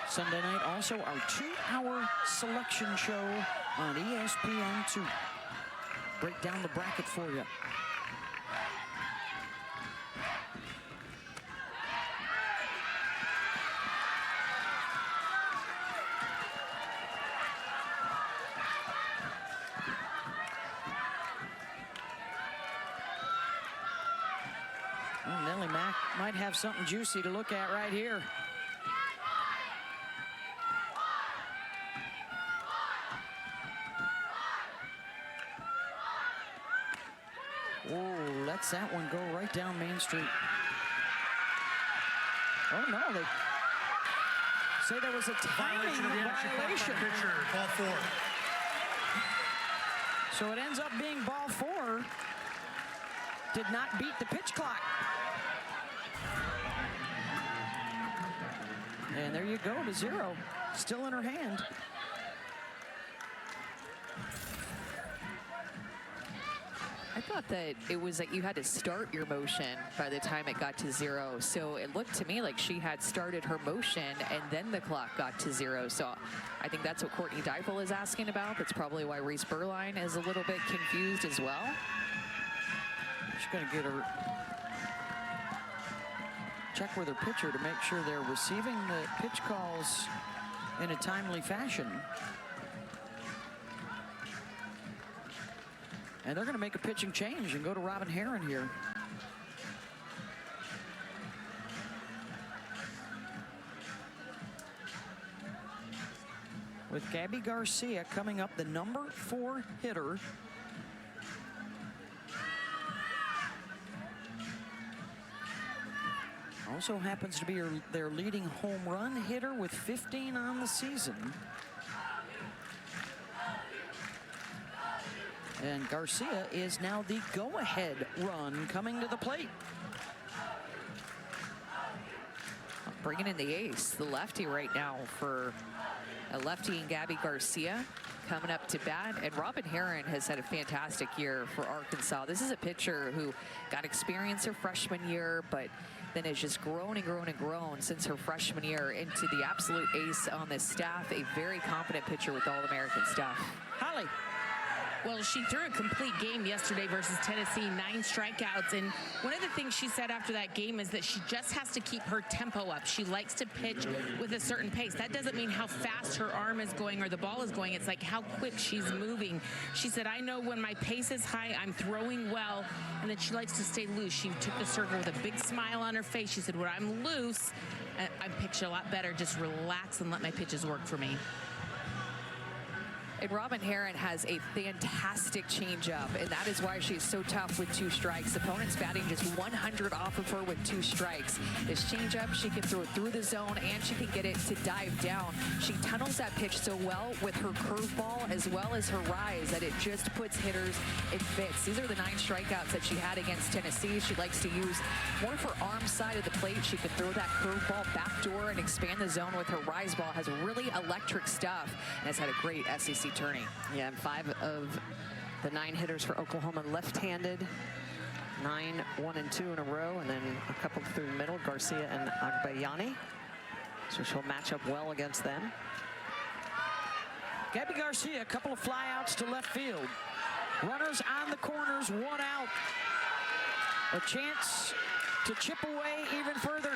Sunday night, also our 2-hour selection show on ESPN2. Break down the bracket for you. Well, Nellie Mack might have something juicy to look at right here. Oh, lets that one go right down Main Street. Oh no, they say there was a timing violation. Pitcher, ball 4. So it ends up being ball 4. Did not beat the pitch clock. And there you go to 0. Still in her hand. I thought that it was that you had to start your motion by the time it got to 0. So it looked to me like she had started her motion and then the clock got to 0. So I think that's what Courtney Deifel is asking about. That's probably why Reese Berline is a little bit confused as well. She's going to get her check with her pitcher to make sure they're receiving the pitch calls in a timely fashion. And they're going to make a pitching change and go to Robin Herron here. With Gabby Garcia coming up, the number 4 hitter. Also happens to be their leading home run hitter with 15 on the season. And Garcia is now the go-ahead run coming to the plate. Bringing in the ace, the lefty right now for a lefty and Gabby Garcia coming up to bat. And Robin Herron has had a fantastic year for Arkansas. This is a pitcher who got experience her freshman year, but then has just grown and grown and grown since her freshman year into the absolute ace on this staff. A very confident pitcher with All-American stuff. Holly. Well, she threw a complete game yesterday versus Tennessee, 9 strikeouts. And one of the things she said after that game is that she just has to keep her tempo up. She likes to pitch with a certain pace. That doesn't mean how fast her arm is going or the ball is going. It's like how quick she's moving. She said, I know when my pace is high, I'm throwing well, and then she likes to stay loose. She took the circle with a big smile on her face. She said, when I'm loose, I pitch a lot better. Just relax and let my pitches work for me. And Robin Herron has a fantastic changeup, and that is why she's so tough with 2 strikes. Opponents batting just 100 off of her with 2 strikes. This changeup, she can throw it through the zone, and she can get it to dive down. She tunnels that pitch so well with her curveball as well as her rise that it just puts hitters in fits. These are the 9 strikeouts that she had against Tennessee. She likes to use more of her arm side of the plate. She can throw that curveball backdoor and expand the zone with her rise ball. Has really electric stuff and has had a great SEC tourney. Yeah, and 5 of the 9 hitters for Oklahoma left-handed. 9, 1 and 2 in a row, and then a couple through the middle, Garcia and Agbayani. So she'll match up well against them. Gabby Garcia, a couple of flyouts to left field. Runners on the corners, 1 out. A chance to chip away even further.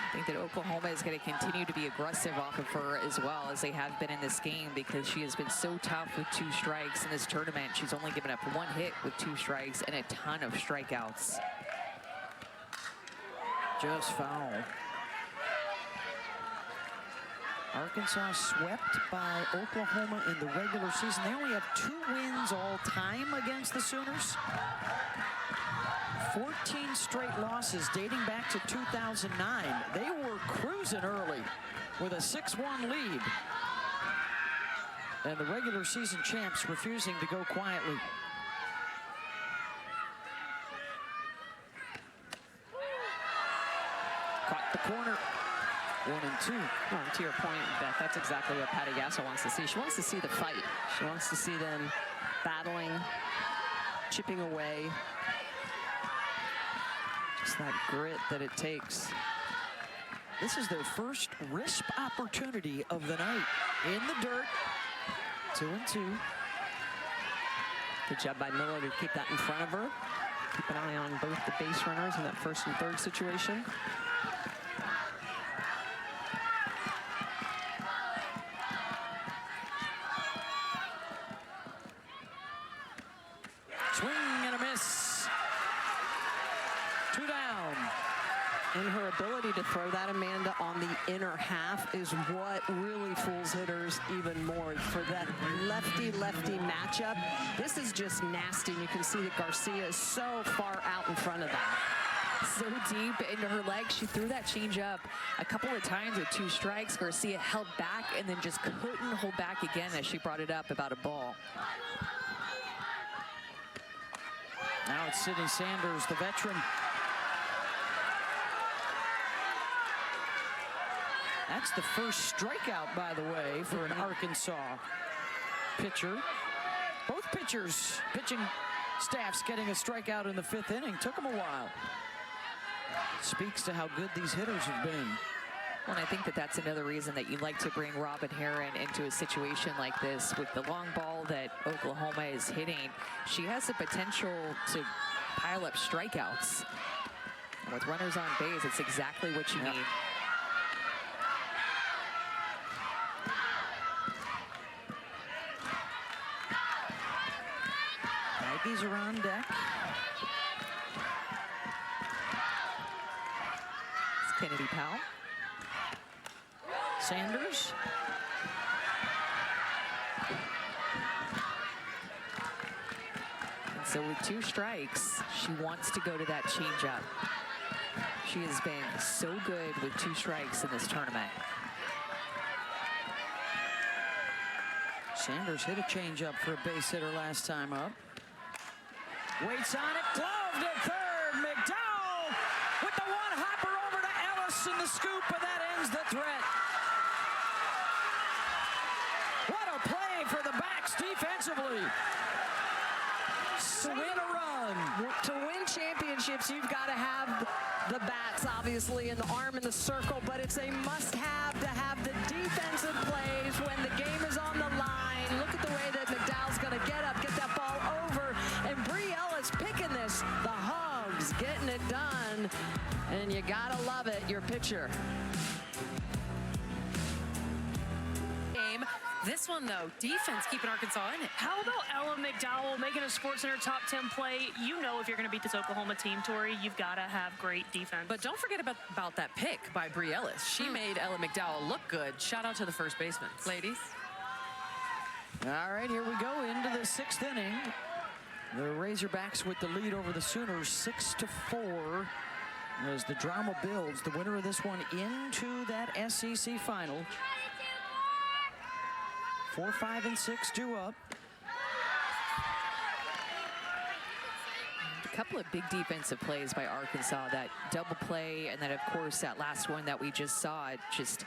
I think that Oklahoma is going to continue to be aggressive off of her as well as they have been in this game because she has been so tough with 2 strikes in this tournament. She's only given up 1 hit with 2 strikes and a ton of strikeouts. Just foul. Arkansas swept by Oklahoma in the regular season. They only have 2 wins all time against the Sooners. 14 straight losses dating back to 2009. They were cruising early with a 6-1 lead. And the regular season champs refusing to go quietly. Caught the corner. 1 and 2. Well, to your point, Beth, that's exactly what Patty Gasso wants to see. She wants to see the fight. She wants to see them battling, chipping away. Just that grit that it takes. This is their first RISP opportunity of the night. In the dirt. 2 and 2. Good job by Miller to keep that in front of her. Keep an eye on both the base runners in that first and third situation. Swing and a miss. 2 down. And her ability to throw that, Amanda, on the inner half is what really fools hitters even more. For that lefty-lefty matchup, this is just nasty. And you can see that Garcia is so far out in front of that. So deep into her legs. She threw that change up a couple of times with 2 strikes. Garcia held back and then just couldn't hold back again as she brought it up about a ball. Now it's Sydney Sanders, the veteran. That's the first strikeout, by the way, for an Arkansas pitcher. Both pitchers, pitching staffs getting a strikeout in the 5th inning. Took them a while. Speaks to how good these hitters have been. Well, and I think that that's another reason that you like to bring Robin Herron into a situation like this. With the long ball that Oklahoma is hitting, she has the potential to pile up strikeouts. With runners on base, it's exactly what you need. Aggies are on deck. It's Kennedy Powell. Sanders. And so with 2 strikes, she wants to go to that changeup. She has been so good with 2 strikes in this tournament. Sanders hit a changeup for a base hitter last time up. Waits on it, gloved at third. McDowell with the one-hopper over to Ellis in the scoop, and that ends the threat. What a play for the backs defensively. To win a run. To win championships, you've got to have the bats, obviously, and the arm in the circle, but it's a must-have to have the defensive plays when the game is on the line. Look at the way that McDowell's going to get up, get that ball over, and Bree Ellis picking this, the hugs, getting it done, and you got to love it, your pitcher. This one, though, defense keeping Arkansas in it. How about Ella McDowell making a SportsCenter top 10 play? You know if you're going to beat this Oklahoma team, Tori, you've got to have great defense. But don't forget about that pick by Bree Ellis. She made Ella McDowell look good. Shout out to the first baseman. Ladies. All right, here we go into the 6th inning. The Razorbacks with the lead over the Sooners, 6-4. As the drama builds, the winner of this one into that SEC final. 4, 5, and 6 due up. A couple of big defensive plays by Arkansas. That double play, and then, of course, that last one that we just saw. Just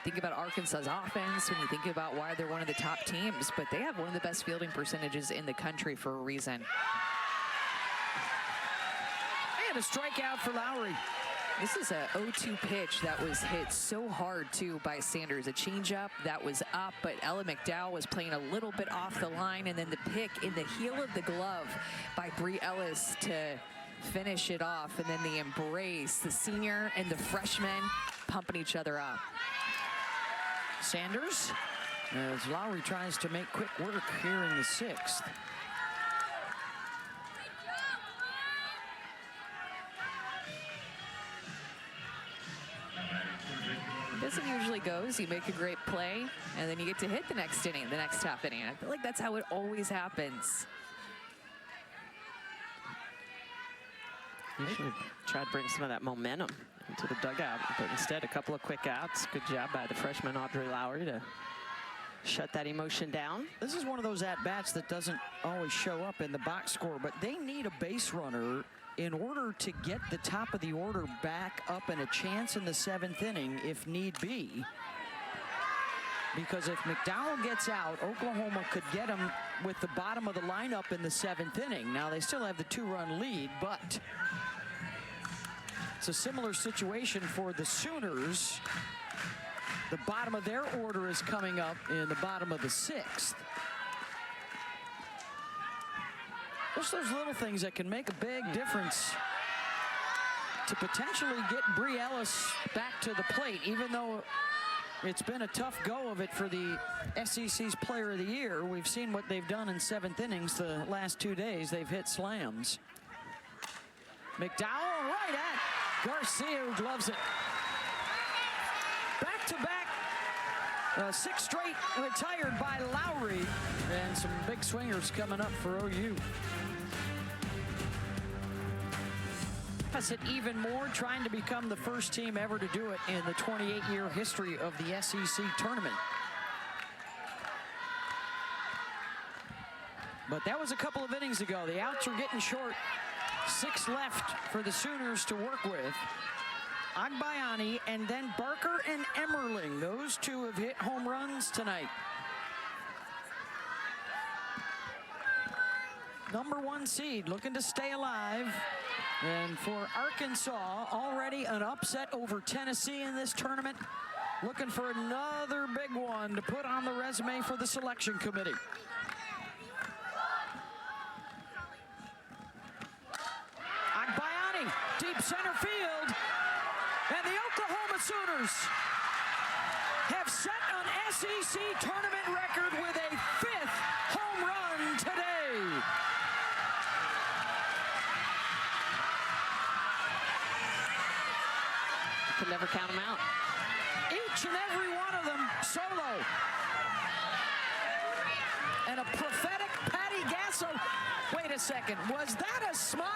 think about Arkansas's offense when you think about why they're one of the top teams, but they have one of the best fielding percentages in the country for a reason. And a strikeout for Lowry. This is a 0-2 pitch that was hit so hard, too, by Sanders. A changeup that was up, but Ella McDowell was playing a little bit off the line, and then the pick in the heel of the glove by Bree Ellis to finish it off, and then the embrace, the senior and the freshman pumping each other up. Sanders, as Lowry tries to make quick work here in the 6th. Doesn't usually goes. You make a great play, and then you get to hit the next inning, the next half inning. I feel like that's how it always happens. You should have tried to bring some of that momentum into the dugout, but instead a couple of quick outs. Good job by the freshman Audrey Lowry to shut that emotion down. This is one of those at-bats that doesn't always show up in the box score, but they need a base runner in order to get the top of the order back up and a chance in the 7th inning if need be. Because if McDowell gets out, Oklahoma could get him with the bottom of the lineup in the 7th inning. Now they still have the 2-run lead, but it's a similar situation for the Sooners. The bottom of their order is coming up in the bottom of the 6th. Just those little things that can make a big difference to potentially get Bri Ellis back to the plate, even though it's been a tough go of it for the SEC's Player of the Year. We've seen what they've done in 7th innings the last 2 days. They've hit slams. McDowell right at Garcia, who gloves it. Back-to-back, 6 straight retired by Lowry. And some big swingers coming up for OU. It even more, trying to become the first team ever to do it in the 28-year history of the SEC tournament. But that was a couple of innings ago. The outs are getting short. 6 left for the Sooners to work with. Agbayani and then Barker and Emmerling. Those two have hit home runs tonight. #1 seed looking to stay alive. And for Arkansas, already an upset over Tennessee in this tournament. Looking for another big one to put on the resume for the selection committee. Agbayani, deep center field. And the Oklahoma Sooners have set an SEC tournament record with a 5th home run today. Can never count them out. Each and every one of them solo. And a prophetic Patty Gasso. Wait a second, was that a smile?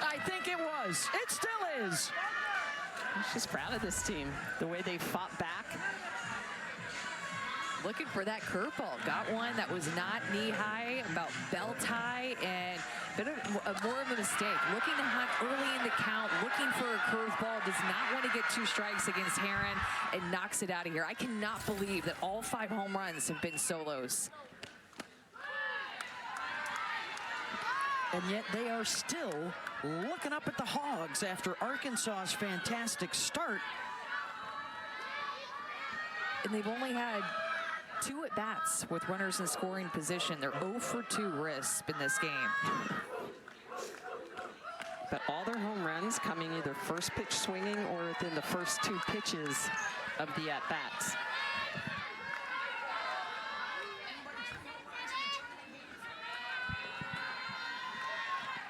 I think it was. It still is. She's proud of this team, the way they fought back. Looking for that curveball. Got one that was not knee-high, about belt-high, and more of a mistake. Looking to hunt early in the count, looking for a curveball, does not want to get 2 strikes against Heron, and knocks it out of here. I cannot believe that all 5 home runs have been solos. And yet they are still looking up at the Hogs after Arkansas's fantastic start. And they've only had 2 at-bats with runners in scoring position. They're 0 for 2 RISP in this game. But all their home runs coming either first pitch swinging or within the first 2 pitches of the at-bats.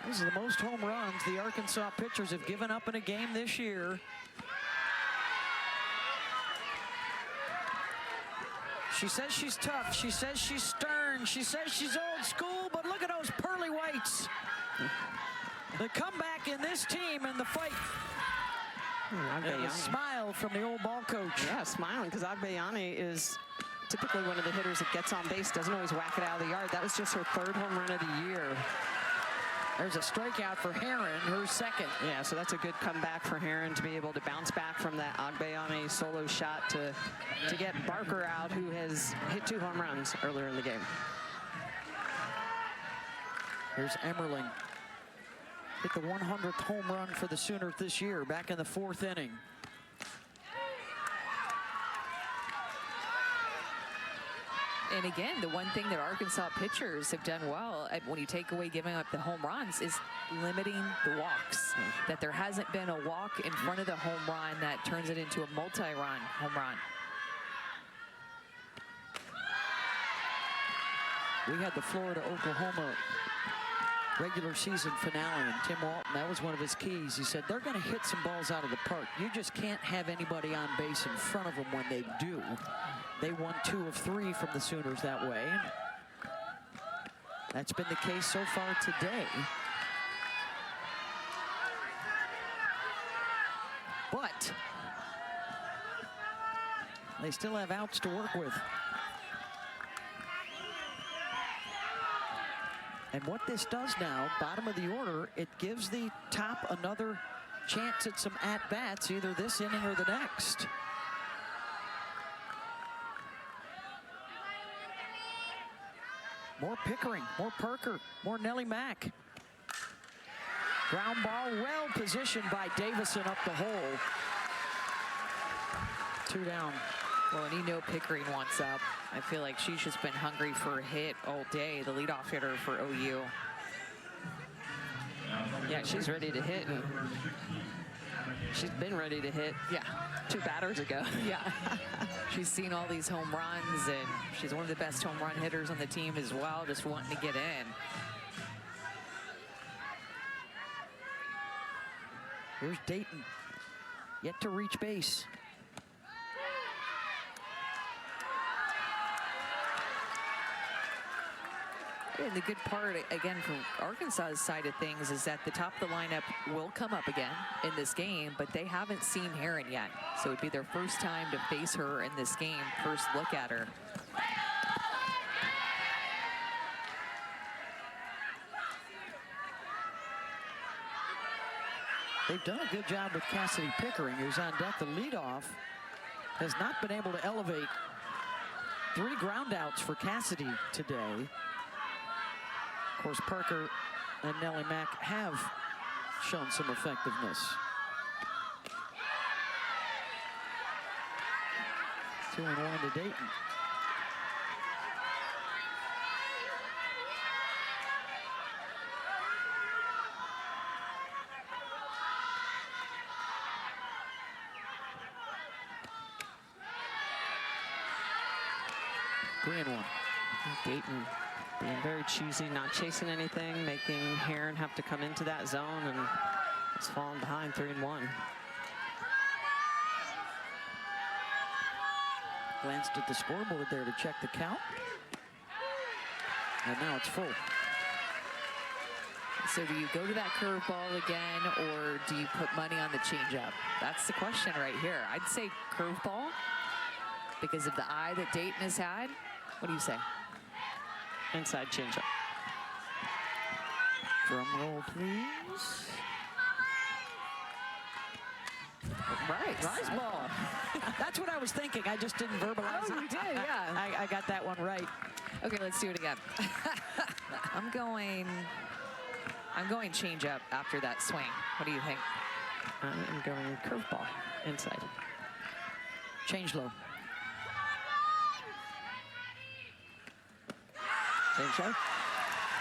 This is the most home runs the Arkansas pitchers have given up in a game this year. She says she's tough. She says she's stern. She says she's old school, but look at those pearly whites. The comeback in this team and the fight. And a smile from the old ball coach. Yeah, smiling, because Agbayani is typically one of the hitters that gets on base, doesn't always whack it out of the yard. That was just her 3rd home run of the year. There's a strikeout for Heron, her 2nd. Yeah, so that's a good comeback for Heron to be able to bounce back from that Agbayani solo shot to get Barker out, who has hit 2 home runs earlier in the game. Here's Emmerling. Hit the 100th home run for the Sooners this year, back in the 4th inning. And again, the one thing that Arkansas pitchers have done well, when you take away giving up the home runs, is limiting the walks. That there hasn't been a walk in front of the home run that turns it into a multi-run home run. We had the Florida-Oklahoma regular season finale, and Tim Walton, that was one of his keys. He said, they're going to hit some balls out of the park. You just can't have anybody on base in front of them when they do. They won 2 of 3 from the Sooners that way. That's been the case so far today. But they still have outs to work with. And what this does now, bottom of the order, it gives the top another chance at some at-bats, either this inning or the next. More Pickering, more Parker, more Nellie Mack. Ground ball well positioned by Davison up the hole. 2 down. Well, and you know Pickering wants up. I feel like she's just been hungry for a hit all day, the leadoff hitter for OU. Yeah, she's ready to hit, and she's been ready to hit. Yeah. 2 batters ago. Yeah. She's seen all these home runs, and she's one of the best home run hitters on the team as well, just wanting to get in. Here's Dayton, yet to reach base. And the good part, again, from Arkansas's side of things is that the top of the lineup will come up again in this game, but they haven't seen Heron yet. So it'd be their first time to face her in this game, first look at her. They've done a good job with Cassidy Pickering, who's on deck. The leadoff has not been able to elevate. 3 ground outs for Cassidy today. Of course, Parker and Nellie Mack have shown some effectiveness. 2-1 to Dayton. Dayton being very choosy, not chasing anything, making Heron have to come into that zone, and it's falling behind 3-1. Glanced at the scoreboard there to check the count. And now it's full. So do you go to that curveball again, or do you put money on the changeup? That's the question right here. I'd say curveball because of the eye that Dayton has had. What do you say? Inside changeup. Drum roll, please. Right. Rise ball. That's what I was thinking. I just didn't verbalize it. Oh, you did, yeah. I got that one right. Okay, let's do it again. I'm going changeup after that swing. What do you think? I am going curveball inside. Change low. Change low.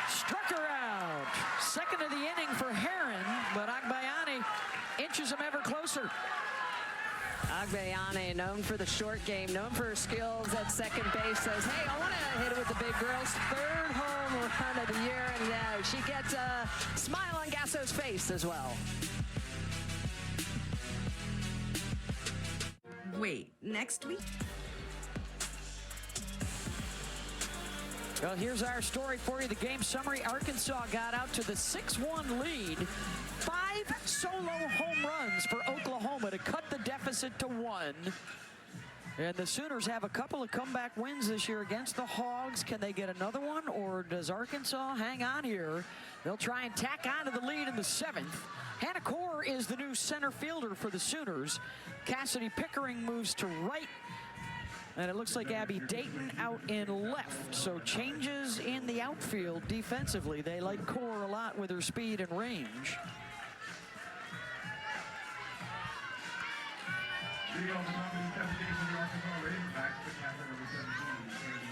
Struck her out. Second of the inning for Heron, but Agbayani inches him ever closer. Agbayani, known for the short game, known for her skills at second base, says, hey, I want to hit it with the big girls. 3rd home run of the year, and she gets a smile on Gasso's face as well. Wait, next week? Well, here's our story for you. The game summary. Arkansas got out to the 6-1 lead. 5 solo home runs for Oklahoma to cut the deficit to 1. And the Sooners have a couple of comeback wins this year against the Hogs. Can they get another one, or does Arkansas hang on here? They'll try and tack on to the lead in the 7th. Hannah Core is the new center fielder for the Sooners. Cassidy Pickering moves to right. And it looks like Abby Dayton out in left. So changes in the outfield defensively. They like Core a lot with her speed and range.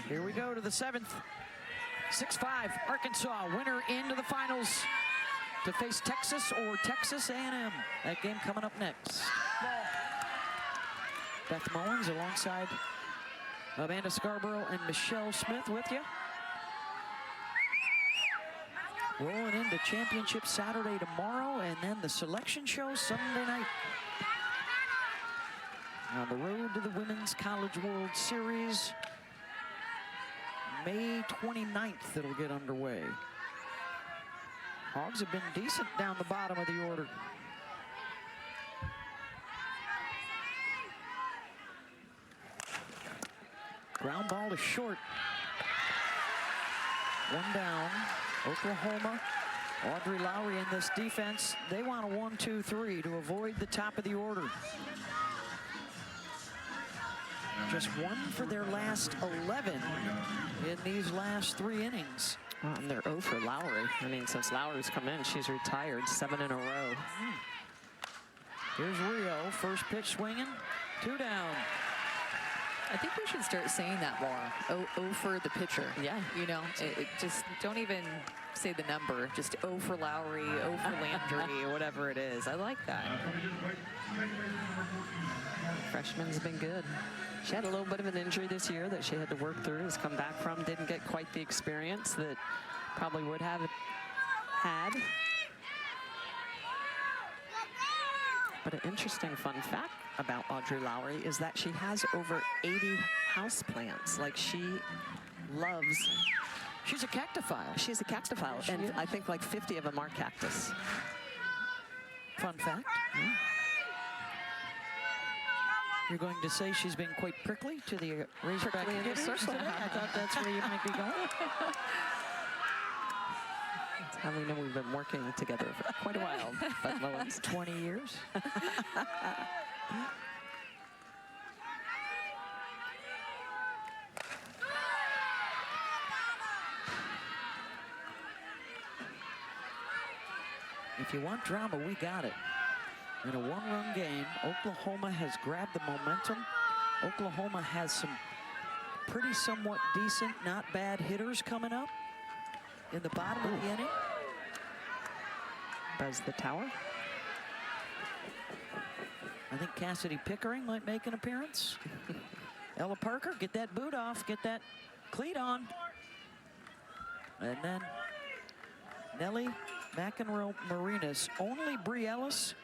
Here we go to the 7th. 6-5, Arkansas winner into the finals to face Texas or Texas A&M. That game coming up next. Beth Mullins alongside Amanda Scarborough and Michelle Smith with you. Rolling into championship Saturday tomorrow, and then the selection show Sunday night. On the road to the Women's College World Series. May 29th it'll get underway. Hogs have been decent down the bottom of the order. Ground ball to short. 1 down. Oklahoma, Audrey Lowry in this defense, they want a 1-2-3 to avoid the top of the order. Just 1 for their last 11 in these last 3 innings. Well, and they're 0 for Lowry. I mean, since Lowry's come in, she's retired 7 in a row. Here's Rio, first pitch swinging, 2 down. I think we should start saying that more. Oh for the pitcher. Yeah. You know, it just don't even say the number. Just 0 for Lowry, 0 for Landry, whatever it is. I like that. Freshman's been good. She had a little bit of an injury this year that she had to work through, has come back from, didn't get quite the experience that probably would have had. But an interesting fun fact about Audrey Lowry is that she has over 80 houseplants. Like, she loves... She's a cactophile. She's a cactophile, and I think like 50 of them are cactus. Fun fact. Yeah. You're going to say she's been quite prickly to the Razorback hitters today? I thought that's where you might be going. That's how we know we've been working together for quite a while. But Lois, 20 years. If you want drama, we got it. In a 1-run game, Oklahoma has grabbed the momentum. Oklahoma has some pretty somewhat decent, not bad hitters coming up in the bottom of the inning. Buzz the tower. I think Cassidy Pickering might make an appearance. Ella Parker, get that boot off, get that cleat on. And then Nellie McEnroe Marinas. Only Bri Ellis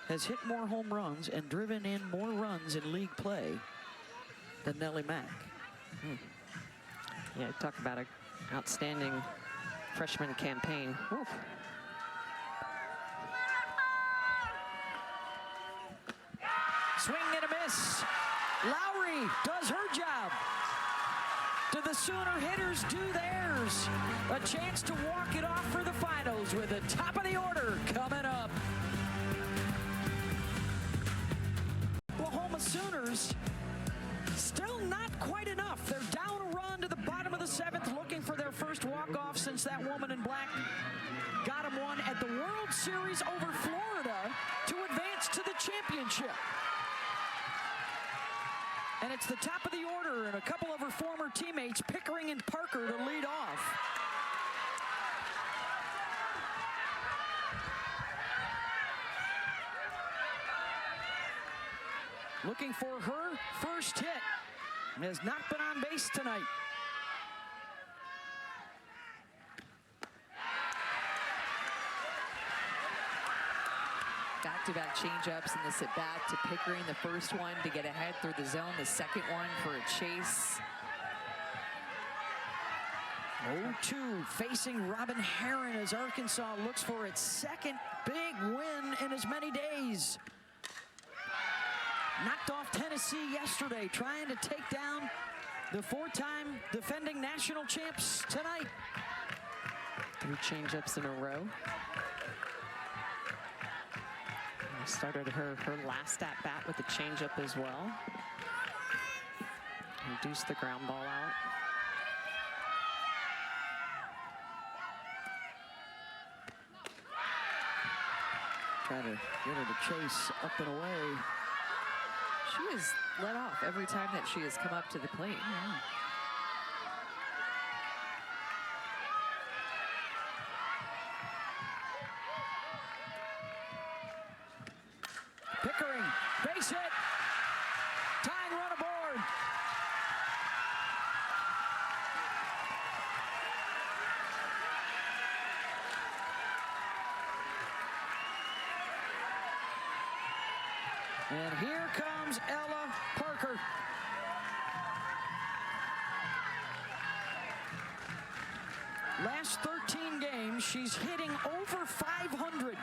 has hit more home runs and driven in more runs in league play than Nellie Mack. Yeah, talk about an outstanding freshman campaign. Woo. Swing and a miss. Lowry does her job. Do the Sooner hitters do theirs? A chance to walk it off for the finals with the top of the order coming up. Oklahoma Sooners still not quite enough. They're down a run to the bottom of the 7th, looking for their first walk-off since that woman in black got them one at the World Series over Florida to advance to the championship. And it's the top of the order and a couple of her former teammates, Pickering and Parker, to lead off. Looking for her first hit. Has not been on base tonight. Back-to-back changeups in this at-bat to Pickering, the first one to get ahead through the zone, the second one for a chase. 0-2 facing Robin Herron as Arkansas looks for its second big win in as many days. Knocked off Tennessee yesterday, trying to take down the 4-time defending national champs tonight. 3 changeups in a row. Started her last at-bat with a changeup as well. Reduced the ground ball out. Try to get her to chase up and away. She has let off every time that she has come up to the plate. Pickering, base hit. Tying run aboard. And here comes Ella Parker. Last 13 games, she's hitting over 500.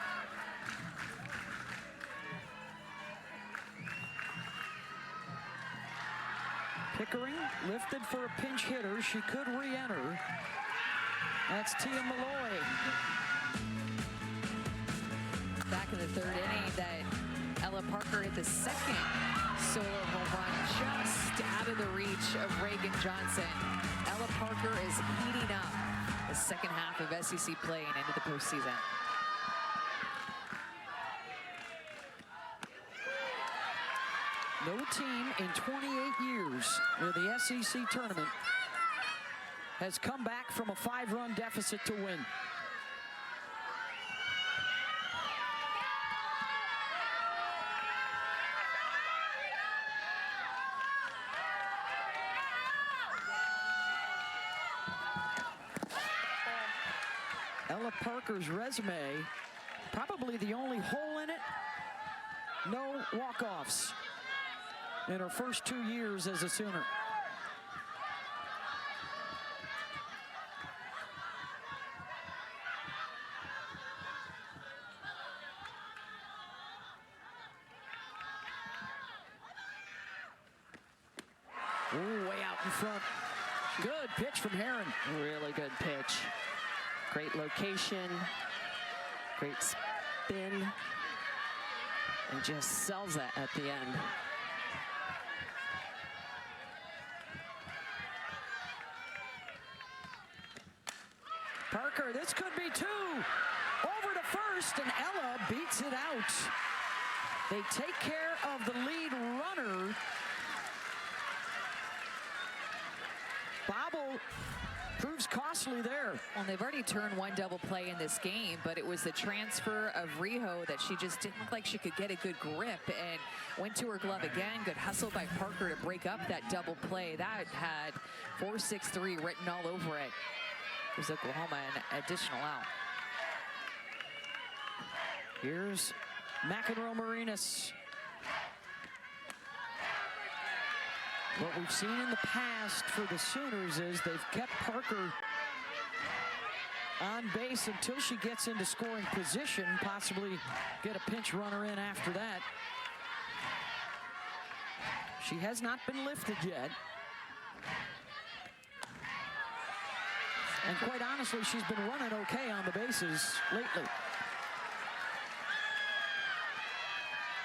Pickering lifted for a pinch hitter. She could re-enter. That's Tia Malloy. Back in the third inning, that Ella Parker hit the second solo home run just out of the reach of Reagan Johnson. Ella Parker is heating up the second half of SEC play and into the postseason. No team in 28 years in the SEC tournament has come back from a 5-run deficit to win. Ella Parker's resume, probably the only hole in it, no walk-offs in her first 2 years as a Sooner. Ooh, way out in front. Good pitch from Heron. Really good pitch. Great location. Great spin. And just sells that at the end. Parker, this could be 2. Over to first, and Ella beats it out. They take care of the lead runner. Bobble proves costly there. Well, they've already turned one double play in this game, but it was the transfer of Rijo that she just didn't look like she could get a good grip and went to her glove again. Good hustle by Parker to break up that double play. That had 4-6-3 written all over it. There's Oklahoma an additional out. Here's McEnroe Marinas. What we've seen in the past for the Sooners is they've kept Parker on base until she gets into scoring position, possibly get a pinch runner in after that. She has not been lifted yet. And quite honestly, she's been running okay on the bases lately.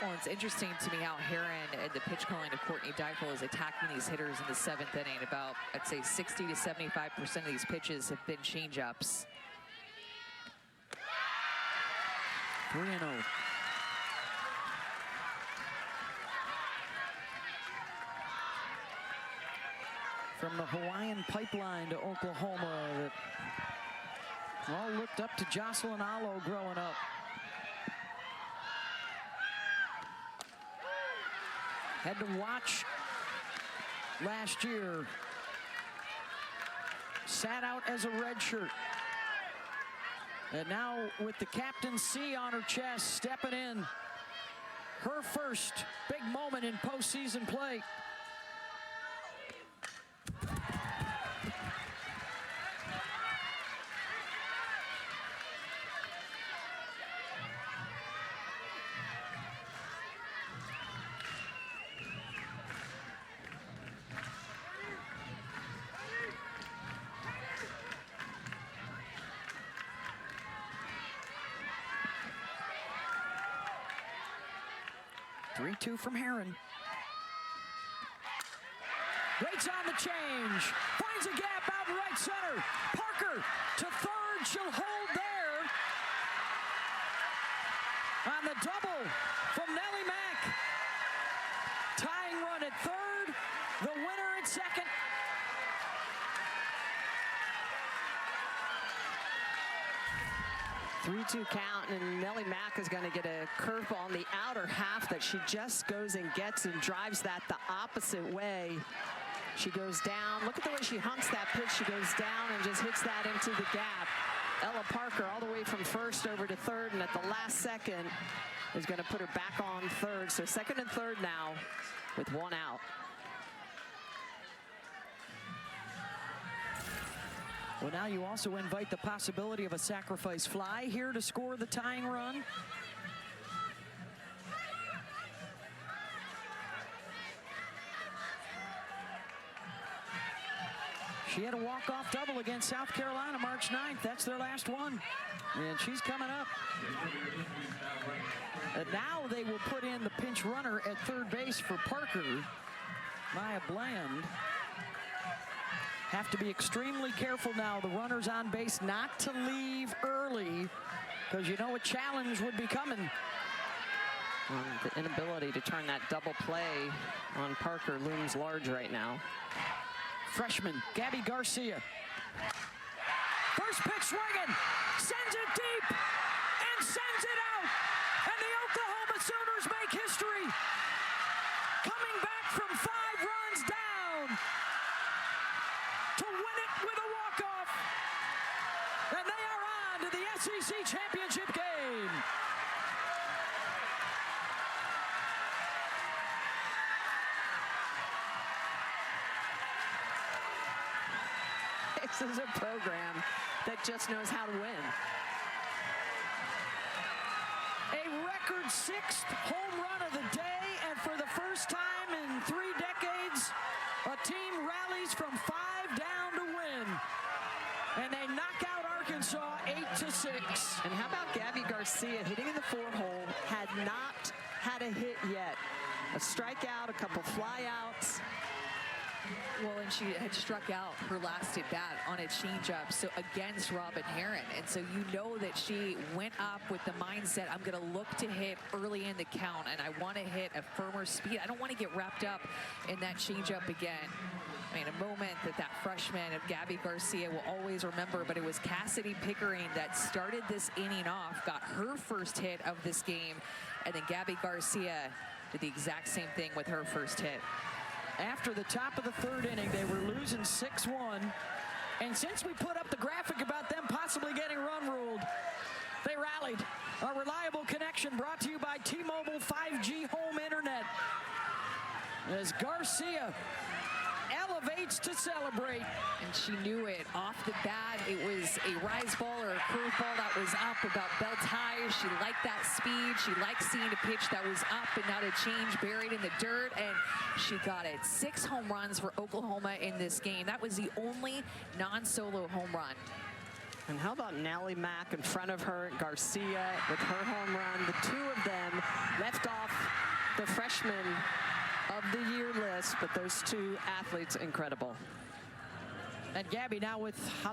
Well, it's interesting to me how Heron and the pitch calling of Courtney Deifel is attacking these hitters in the 7th inning. About, I'd say, 60 to 75% of these pitches have been changeups. 3-0. From the Hawaiian pipeline to Oklahoma that all looked up to Jocelyn Allo growing up. Had to watch last year. Sat out as a redshirt. And now with the captain's C on her chest, stepping in. Her first big moment in postseason play. Three-two from Heron. Waits on the change. Finds a gap out in right center. Parker to third. She'll hold there. On the double from Nellie Mack. Tying run at third. The winner at second. Three-two count, and Nellie Mack is going to get a curveball on the outer half that she just goes and gets and drives that the opposite way. She goes down. Look at the way she hunts that pitch. She goes down and just hits that into the gap. Ella Parker all the way from first over to third, and at the last second is going to put her back on third. So second and third now with one out. Well, now you also invite the possibility of a sacrifice fly here to score the tying run. She had a walk-off double against South Carolina March 9th. That's their last one. And she's coming up. And now they will put in the pinch runner at third base for Parker. Maya Bland. Have to be extremely careful now, the runners on base, not to leave early, because you know a challenge would be coming. The inability to turn that double play on Parker looms large right now. Freshman Gabby Garcia. First pitch swinging, sends it deep, and sends it out. And the Oklahoma Sooners make history. Coming back from 5 runs down to win it with a walk-off. And they are on to the SEC championship game. This is a program that just knows how to win. A record 6th home run of the day, and for the first time in 3 decades, a team rallies from 5 down to win. And they knock out Arkansas 8-6. And how about Gabby Garcia hitting in the 4-hole, had not had a hit yet. A strikeout, a couple flyouts. Well, and she had struck out her last at bat on a changeup, so against Robin Heron. And so you know that she went up with the mindset, I'm going to look to hit early in the count, and I want to hit a firmer speed. I don't want to get wrapped up in that changeup again. I mean, a moment that freshman of Gabby Garcia will always remember, but it was Cassidy Pickering that started this inning off, got her first hit of this game, and then Gabby Garcia did the exact same thing with her first hit. After the top of the 3rd inning, they were losing 6-1. And since we put up the graphic about them possibly getting run ruled, they rallied. A reliable connection brought to you by T-Mobile 5G home internet. As Garcia elevates to celebrate. And she knew it off the bat. It was a rise ball or a curveball that was up about belt high. She liked that speed. She liked seeing a pitch that was up and not a change buried in the dirt. And she got it. 6 home runs for Oklahoma in this game. That was the only non-solo home run. And how about Nally Mack in front of her, Garcia with her home run. The 2 of them left off the freshman of the year list, but those 2 athletes, incredible. And Gabby now with